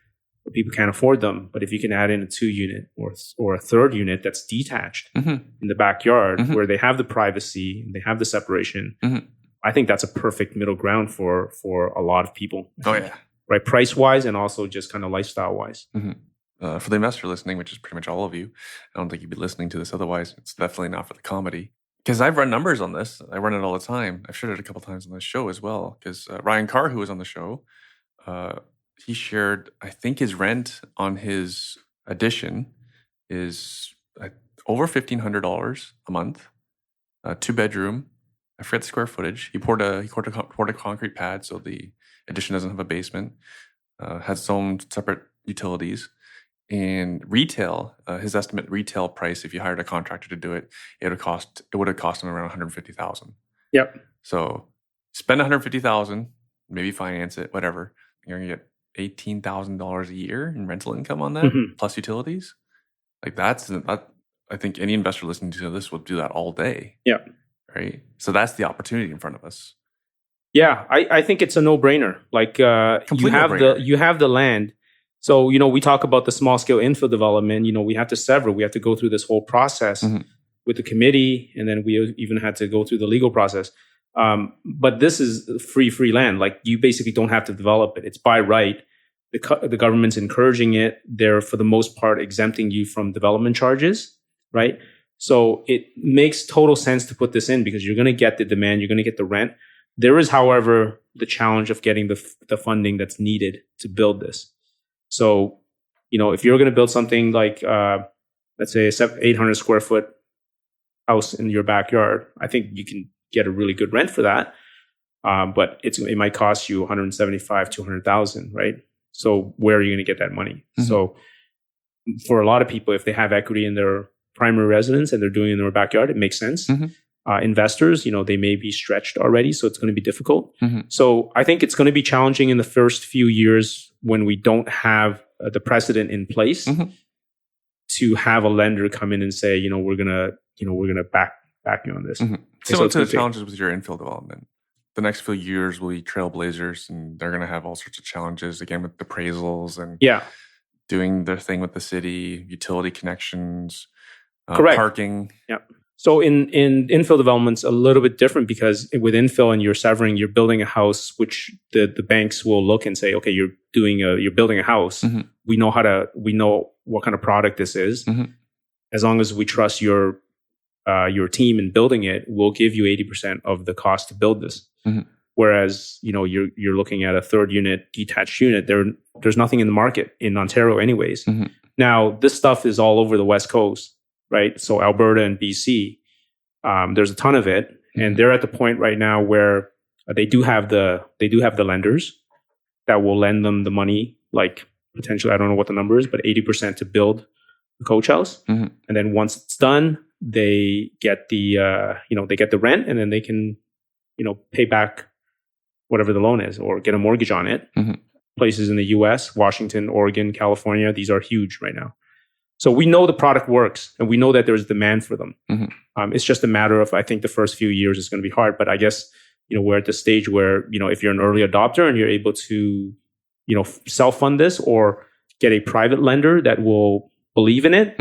people can't afford them. But if you can add in a 2-unit or a third unit that's detached Mhm. in the backyard Mhm. where they have the privacy and they have the separation, Mhm. I think that's a perfect middle ground for a lot of people. Oh, yeah. Right, price wise and also just kind of lifestyle wise. For the investor listening, which is pretty much all of you, I don't think you'd be listening to this otherwise. It's definitely not for the comedy. Because I've run numbers on this. I run it all the time. I've shared it a couple times on the show as well. Because Ryan Carr, who was on the show, he shared, I think his rent on his addition is over $1,500 a month, 2-bedroom. I forget the square footage. He poured a concrete pad, so the addition doesn't have a basement. Has its own separate utilities. And retail, his estimate retail price, if you hired a contractor to do it, it would have cost him around $150,000. Yep. So spend $150,000, maybe finance it, whatever. You're gonna get $18,000 a year in rental income on that, plus utilities. Like that. I think any investor listening to this will do that all day. Yeah. Right. So that's the opportunity in front of us. Yeah, I think it's a no-brainer. Like you have the land. So, we talk about the small scale infill development, we have to Sever, we have to go through this whole process with the committee. And then we even had to go through the legal process. But this is free land. Like you basically don't have to develop it. It's by right. The government's encouraging it. They're for the most part exempting you from development charges. Right. So it makes total sense to put this in because you're going to get the demand. You're going to get the rent. There is, however, the challenge of getting the funding that's needed to build this. So, if you're going to build something like, let's say, a 800 square foot house in your backyard, I think you can get a really good rent for that. But it might cost you $175,000, $200,000, right? So where are you going to get that money? So for a lot of people, if they have equity in their primary residence and they're doing it in their backyard, it makes sense. Investors, they may be stretched already, so it's going to be difficult. So I think it's going to be challenging in the first few years when we don't have the precedent in place to have a lender come in and say, we're gonna back you on this. Similar to the challenges with your infill development. The next few years will be trailblazers, and they're going to have all sorts of challenges again with appraisals and doing their thing with the city, utility connections, parking. Yeah. So in infill development's a little bit different because with infill and you're severing, you're building a house, which the banks will look and say, okay, you're building a house. We know what kind of product this is. As long as we trust your team in building it, we'll give you 80% of the cost to build this. Whereas, you're looking at a third unit, detached unit, there's nothing in the market in Ontario anyways. Now, this stuff is all over the West Coast. Right. So Alberta and BC, there's a ton of it. And they're at the point right now where they do have the lenders that will lend them the money, like potentially, I don't know what the number is, but 80% to build the coach house. And then once it's done, they get the rent and then they can, pay back whatever the loan is or get a mortgage on it. Places in the US, Washington, Oregon, California, these are huge right now. So we know the product works and we know that there's demand for them. It's just a matter of, I think the first few years is going to be hard, but I guess, we're at the stage where, if you're an early adopter and you're able to, self-fund this or get a private lender that will believe in it,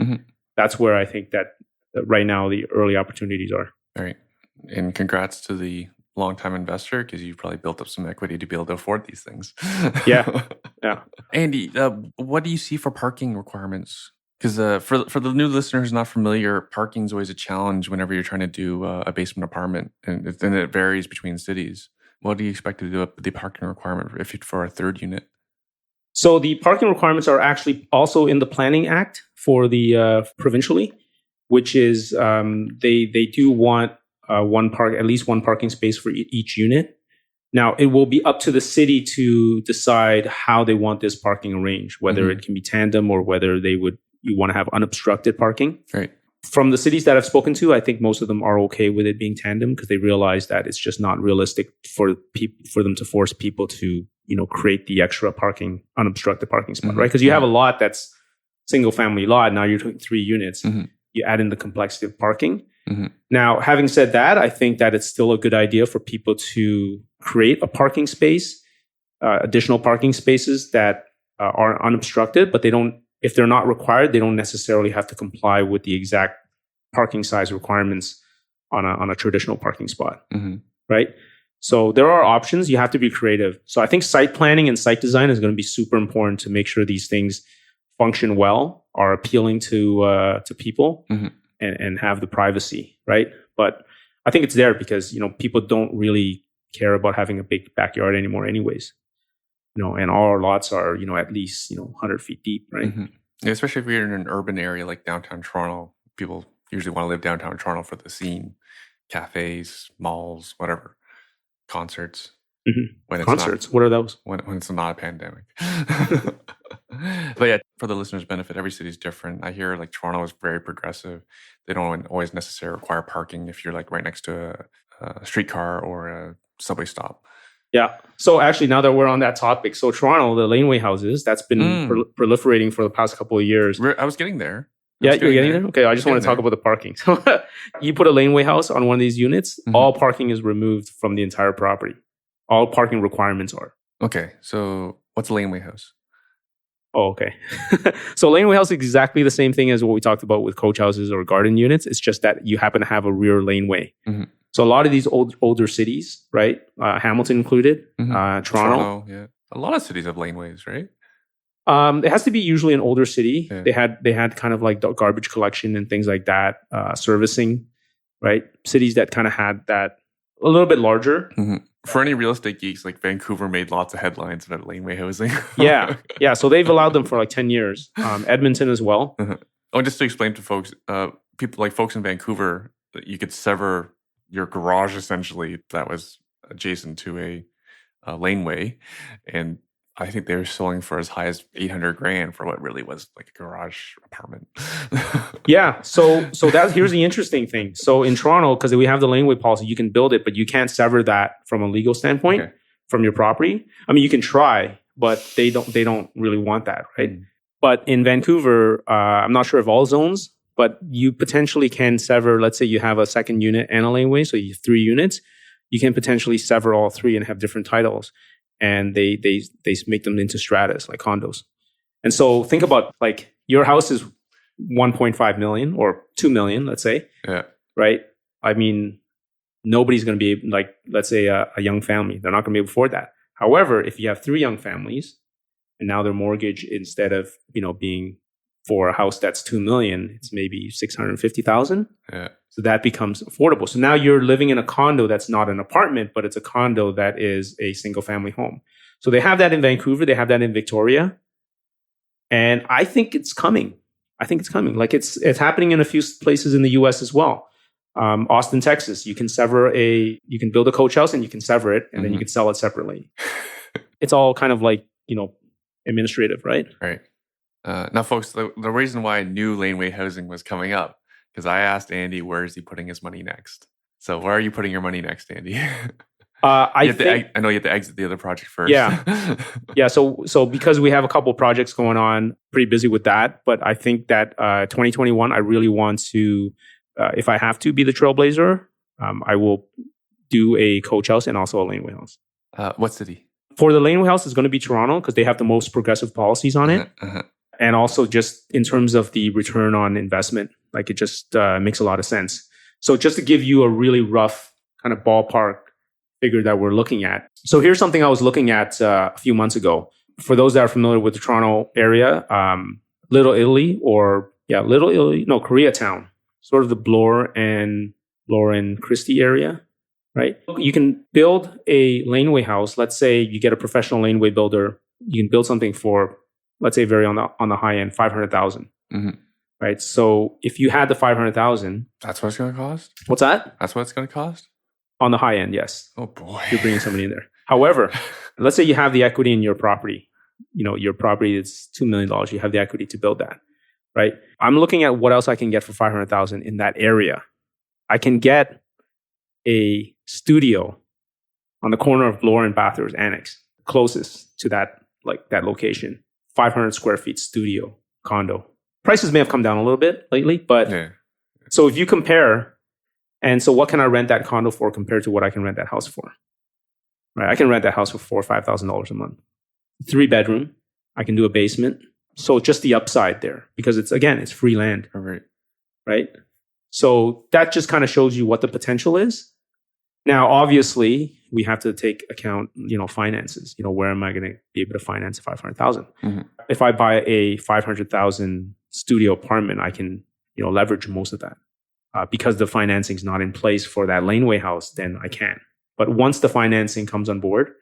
that's where I think that right now the early opportunities are. All right. And congrats to the long-time investor because you've probably built up some equity to be able to afford these things. Yeah. Andy, what do you see for parking requirements? Because for the new listeners not familiar, parking is always a challenge whenever you're trying to do a basement apartment, and it varies between cities. What do you expect to do with the parking requirement for a third unit? So the parking requirements are actually also in the Planning Act for the provincially, which is they do want at least one parking space for each unit. Now, it will be up to the city to decide how they want this parking arranged, whether it can be tandem or whether you want to have unobstructed parking. Right. From the cities that I've spoken to, I think most of them are okay with it being tandem because they realize that it's just not realistic for them to force people to, create the extra unobstructed parking spot, right? Because you have a lot that's single family lot. Now you're doing 3 units. You add in the complexity of parking. Now, having said that, I think that it's still a good idea for people to create a parking space, additional parking spaces that are unobstructed, but if they're not required, they don't necessarily have to comply with the exact parking size requirements on a traditional parking spot, right? So there are options. You have to be creative. So I think site planning and site design is going to be super important to make sure these things function well, are appealing to people, and have the privacy, right? But I think it's there because people don't really care about having a big backyard anymore, anyways. And all our lots are at least 100 feet deep, right? Yeah, especially if you're in an urban area like downtown Toronto, people usually want to live downtown Toronto for the scene, cafes, malls, whatever, concerts. When Concerts, what are those? When it's not a pandemic. But yeah, for the listeners' benefit, every city is different. I hear like Toronto is very progressive. They don't always necessarily require parking if you're like right next to a streetcar or a subway stop. Yeah. So actually, now that we're on that topic, so Toronto, the laneway houses, that's been proliferating for the past couple of years. I was getting there. You're getting there? Okay, I just want to talk about the parking. So you put a laneway house on one of these units, all parking is removed from the entire property. All parking requirements are. Okay, so what's a laneway house? Oh, okay. So laneway house is exactly the same thing as what we talked about with coach houses or garden units. It's just that you happen to have a rear laneway. So a lot of these older cities, right? Hamilton included, Toronto. Yeah. A lot of cities have laneways, right? It has to be usually an older city. Yeah. They had kind of like garbage collection and things like that, servicing, right? Cities that kind of had that a little bit larger. For any real estate geeks, like Vancouver made lots of headlines about laneway housing. Yeah. So they've allowed them for like 10 years. Edmonton as well. Oh, just to explain to folks, people like folks in Vancouver, you could sever your garage essentially that was adjacent to a laneway, and I think they were selling for as high as $800,000 for what really was like a garage apartment. Yeah. So here's the interesting thing. So in Toronto, because we have the laneway policy, you can build it, but you can't sever that from a legal standpoint from your property. I mean, you can try, but they don't really want that, right? But in Vancouver, I'm not sure if all zones, but you potentially can sever. Let's say you have a second unit and a laneway, so you have 3 units. You can potentially sever all 3 and have different titles. And they make them into stratas, like condos. And so think about like your house is 1.5 million or 2 million, let's say. Yeah. Right? I mean, nobody's going to be like, let's say a young family. They're not going to be able to afford that. However, if you have 3 young families and now their mortgage, instead of, being for a house that's 2 million, it's maybe 650,000. Yeah. So that becomes affordable. So now you're living in a condo that's not an apartment, but it's a condo that is a single family home. So they have that in Vancouver. They have that in Victoria. And I think it's coming. Like it's happening in a few places in the US as well. Austin, Texas, you can build a coach house and you can sever it and then you can sell it separately. It's all kind of like, administrative, right? Right. Now, folks, the reason why I knew laneway housing was coming up, because I asked Andy, where is he putting his money next? So where are you putting your money next, Andy? I know you have to exit the other project first. Yeah. Yeah. So because we have a couple projects going on, pretty busy with that. But I think that 2021, I really want to, if I have to be the trailblazer, I will do a coach house and also a laneway house. What city? For the laneway house, it's going to be Toronto because they have the most progressive policies on it. And also just in terms of the return on investment, like it just makes a lot of sense. So just to give you a really rough kind of ballpark figure that we're looking at. So here's something I was looking at a few months ago. For those that are familiar with the Toronto area, Koreatown, sort of the Bloor and Lauren Christie area, right? You can build a laneway house. Let's say you get a professional laneway builder. You can build something for, let's say, very on the high end, 500,000. Right. So if you had the 500,000, that's what it's going to cost. What's that? That's what it's going to cost on the high end. Yes. Oh boy, you're bringing somebody in there. However, let's say you have the equity in your property. Your property is $2 million. You have the equity to build that, right? I'm looking at what else I can get for $500,000 in that area. I can get a studio on the corner of Bloor and Bathurst Annex, closest to that location. 500 square feet studio condo. Prices may have come down a little bit lately, but so if you compare, and so what can I rent that condo for compared to what I can rent that house for? Right, I can rent that house for $4,000 or $5,000 a month. 3-bedroom. I can do a basement. So just the upside there, because it's free land. Right. So that just kind of shows you what the potential is. Now, obviously, we have to take account, finances. Where am I going to be able to finance $500,000? Mm-hmm. If I buy a $500,000 studio apartment, I can, leverage most of that. Because the financing is not in place for that laneway house, then I can. But once the financing comes on board,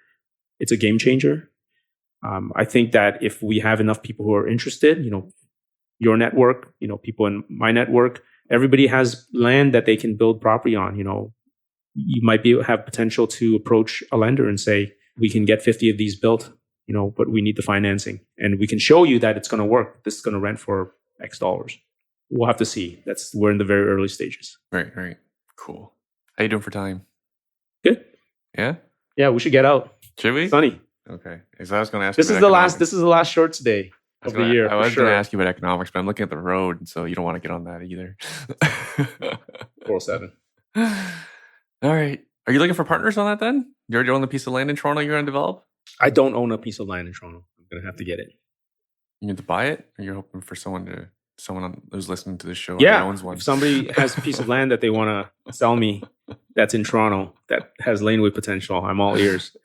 it's a game changer. I think that if we have enough people who are interested, your network, people in my network, everybody has land that they can build property on. You might have potential to approach a lender and say, we can get 50 of these built, but we need the financing. And we can show you that it's going to work. This is going to rent for X dollars. We'll have to see. We're in the very early stages. Right. Cool. How you doing for time? Good. Yeah? Yeah, we should get out. Should we? Sunny. Okay. Because I was going to ask This is the last shorts day of the year. I was going to ask you about economics, but I'm looking at the road, so you don't want to get on that either. 407. All right. Are you looking for partners on that then? You already own the piece of land in Toronto you're going to develop? I don't own a piece of land in Toronto. I'm going to have to get it. You need to buy it? Or you're hoping for someone who's listening to this show yeah, owns one? If somebody has a piece of land that they want to sell me that's in Toronto that has laneway potential, I'm all ears.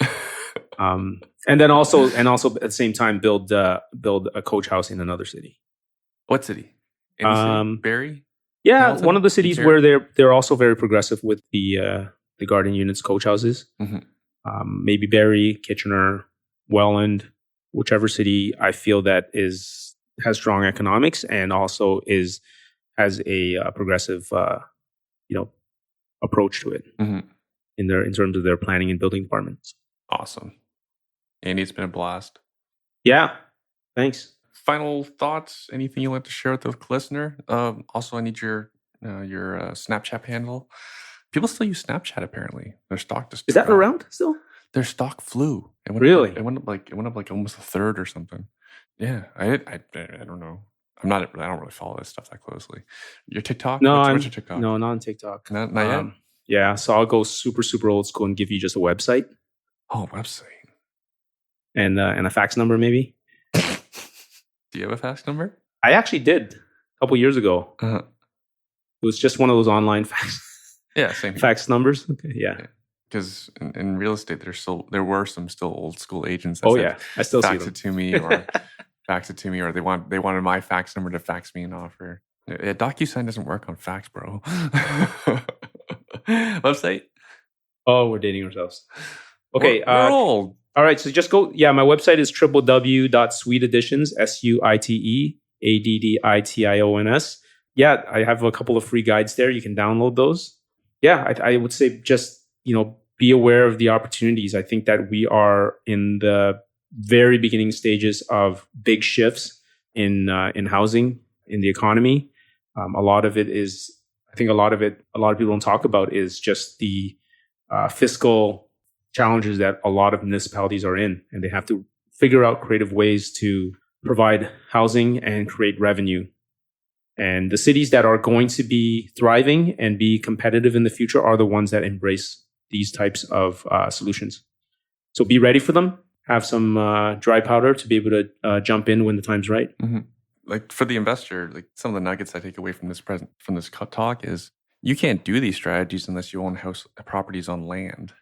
And then also at the same time build a coach house in another city. What city? Any city? Barrie? Yeah, Hamilton? one of the cities where they're also very progressive with the garden units, coach houses. Mm-hmm. Maybe Barrie, Kitchener, Welland, whichever city I feel that has strong economics and also has a progressive approach to it in terms of their planning and building departments. Awesome. Andy, it's been a blast. Yeah, thanks. Final thoughts? Anything you'd like to share with the listener? Also, I need your Snapchat handle. People still use Snapchat. Apparently, their stock just is that around still? Their stock flew. Really? It went up like almost a third or something. Yeah, I don't know. I don't really follow this stuff that closely. Your TikTok? No, what's your TikTok? No, not on TikTok. Not yet. Yeah, so I'll go super super old school and give you just a website. Oh, website. And a fax number maybe. Do you have a fax number? I actually did a couple years ago. Uh-huh. It was just one of those online fax numbers. Okay, yeah. Because in real estate, there were some still old school agents. That said, I still see them. Fax it to me, or they wanted my fax number to fax me an offer. DocuSign doesn't work on fax, bro. Website? Oh, we're dating ourselves. Okay, we're old. All right, so just go. Yeah, my website is www.suiteadditions, SUITEADDITIONS. Yeah, I have a couple of free guides there. You can download those. Yeah, I would say just be aware of the opportunities. I think that we are in the very beginning stages of big shifts in housing, in the economy. A lot of people don't talk about is just the fiscal challenges that a lot of municipalities are in, and they have to figure out creative ways to provide housing and create revenue. And the cities that are going to be thriving and be competitive in the future are the ones that embrace these types of solutions. So be ready for them. Have some dry powder to be able to jump in when the time's right. Mm-hmm. Like for the investor, like some of the nuggets I take away from this talk is you can't do these strategies unless you own properties on land.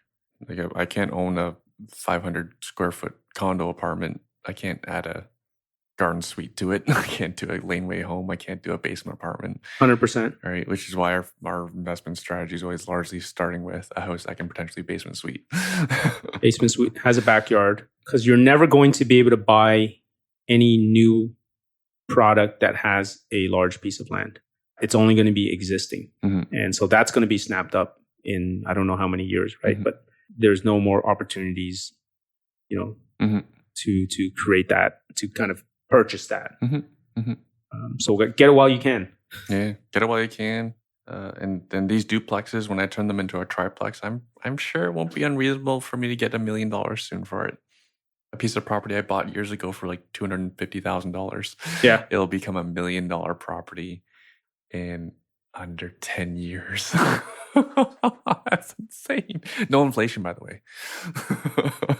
Like I can't own a 500 square foot condo apartment. I can't add a garden suite to it. I can't do a laneway home. I can't do a basement apartment. 100%. Right, which is why our investment strategy is always largely starting with a house that can potentially basement suite. Basement suite has a backyard, because you're never going to be able to buy any new product that has a large piece of land. It's only going to be existing. Mm-hmm. And so that's going to be snapped up in I don't know how many years, right? Mm-hmm. But there's no more opportunities, to create that, to kind of purchase that. So get it while you can. Yeah, get it while you can. And then these duplexes, when I turn them into a triplex, I'm sure it won't be unreasonable for me to get $1 million soon for it. A piece of property I bought years ago for like $250,000. Yeah, it'll become $1 million property in under 10 years. That's insane. No inflation, by the way.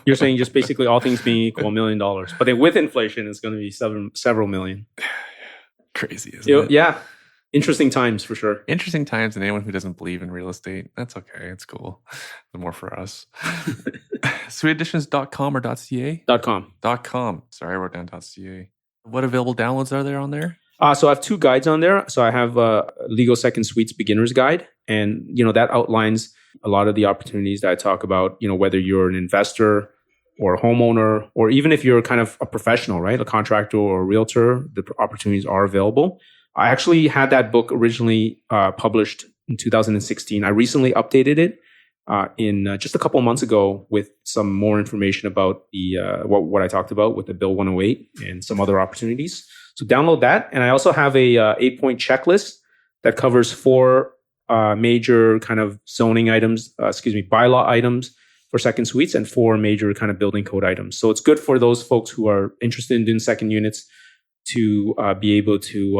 You're saying just basically all things being equal, $1 million, but then with inflation, it's going to be several million. Crazy, isn't it? Yeah. Interesting times for sure. Interesting times, and anyone who doesn't believe in real estate, that's okay. It's cool. The more for us. SweetAdditions.com or .ca? .com. .com. Sorry, I wrote down .ca. What available downloads are there on there? So I have 2 guides on there. So I have Legal Second Suites Beginner's Guide. And, that outlines a lot of the opportunities that I talk about, whether you're an investor or a homeowner, or even if you're kind of a professional, right? A contractor or a realtor, the opportunities are available. I actually had that book originally published in 2016. I recently updated it in just a couple of months ago with some more information about the what I talked about with the Bill 108 and some other opportunities. So download that. And I also have a 8-point checklist that covers 4 major kind of zoning items, bylaw items for second suites, and 4 major kind of building code items. So it's good for those folks who are interested in doing second units to be able to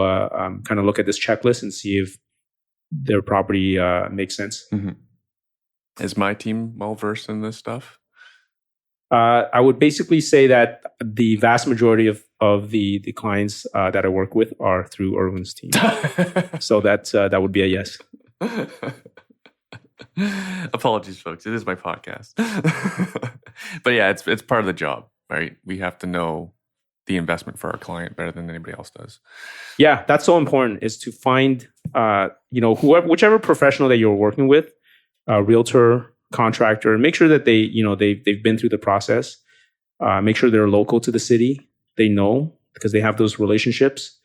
kind of look at this checklist and see if their property makes sense. Is my team well versed in this stuff? I would basically say that the vast majority of the clients that I work with are through Erwin's team. So that would be a yes. Apologies, folks. It is my podcast. But yeah, it's part of the job, right? We have to know the investment for our client better than anybody else does. Yeah, that's so important, is to find whichever professional that you're working with, realtor, contractor, make sure that they've been through the process. Make sure they're local to the city. They know, because they have those relationships.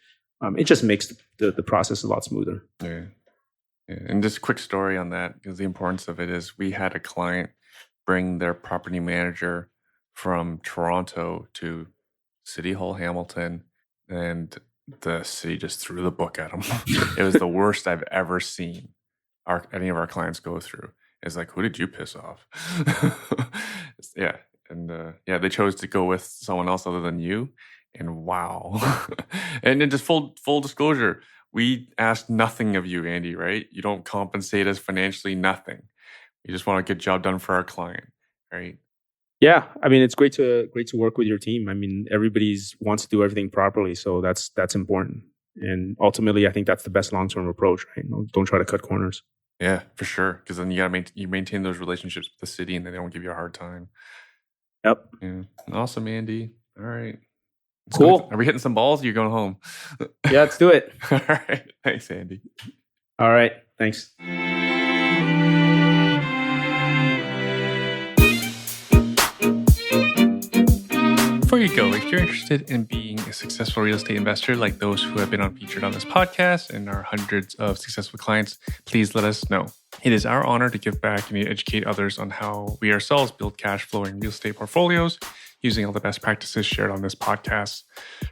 It just makes the process a lot smoother. Yeah. And just a quick story on that, because the importance of it is we had a client bring their property manager from Toronto to City Hall, Hamilton, and the city just threw the book at him. It was the worst I've ever seen any of our clients go through. It's like, who did you piss off? Yeah. And they chose to go with someone else other than you. And wow. And then just full disclosure, we asked nothing of you, Andy, right? You don't compensate us financially, nothing. You just want a good job done for our client, right? Yeah, I mean, it's great to work with your team. I mean, everybody wants to do everything properly, so that's important. And ultimately, I think that's the best long-term approach, right? Don't try to cut corners. Yeah, for sure. Because then you maintain those relationships with the city, and they don't give you a hard time. Yep. Yeah. Awesome, Andy. All right. Cool. Are we hitting some balls? Or you're going home? Yeah, let's do it. All right. Thanks, Andy. All right. Thanks. Before you go, if you're interested in being a successful real estate investor like those who have been featured on this podcast and our hundreds of successful clients, please let us know. It is our honor to give back and educate others on how we ourselves build cash flowing real estate portfolios using all the best practices shared on this podcast,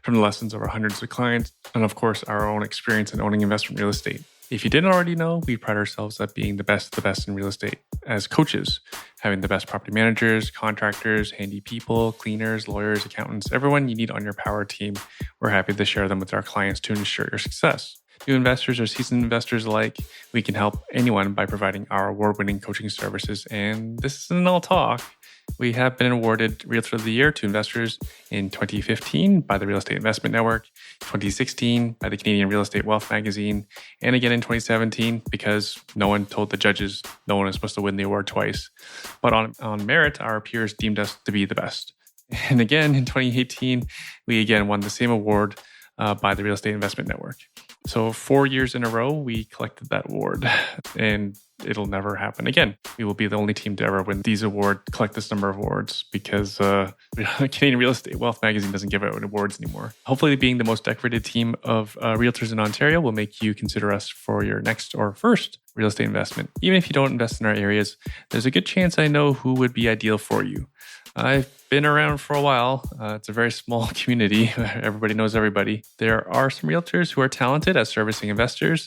from the lessons of our hundreds of clients, and of course, our own experience in owning investment real estate. If you didn't already know, we pride ourselves at being the best in real estate as coaches, having the best property managers, contractors, handy people, cleaners, lawyers, accountants, everyone you need on your power team. We're happy to share them with our clients to ensure your success. New investors or seasoned investors alike, we can help anyone by providing our award-winning coaching services. And this isn't all talk. We have been awarded Realtor of the Year to investors in 2015 by the Real Estate Investment Network, 2016 by the Canadian Real Estate Wealth Magazine, and again in 2017 because no one told the judges no one is supposed to win the award twice. But on merit, our peers deemed us to be the best. And again in 2018, we again won the same award by the Real Estate Investment Network. So 4 years in a row, we collected that award. And it'll never happen again. We will be the only team to ever win these awards, collect this number of awards, because Canadian Real Estate Wealth magazine doesn't give out awards anymore. Hopefully, being the most decorated team of realtors in Ontario will make you consider us for your next or first real estate investment. Even if you don't invest in our areas, there's a good chance I know who would be ideal for you. I've been around for a while. It's a very small community. Everybody knows everybody. There are some realtors who are talented at servicing investors,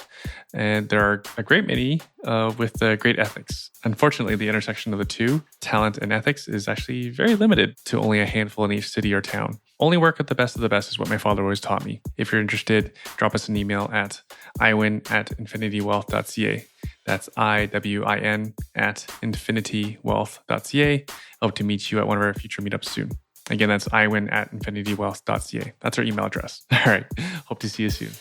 and there are a great many with great ethics. Unfortunately, the intersection of the two, talent and ethics, is actually very limited to only a handful in each city or town. Only work with the best of the best is what my father always taught me. If you're interested, drop us an email at iwin@infinitywealth.ca. That's IWIN@infinitywealth.ca. Hope to meet you at one of our future meetups soon. Again, that's iwin@infinitywealth.ca. That's our email address. All right. Hope to see you soon.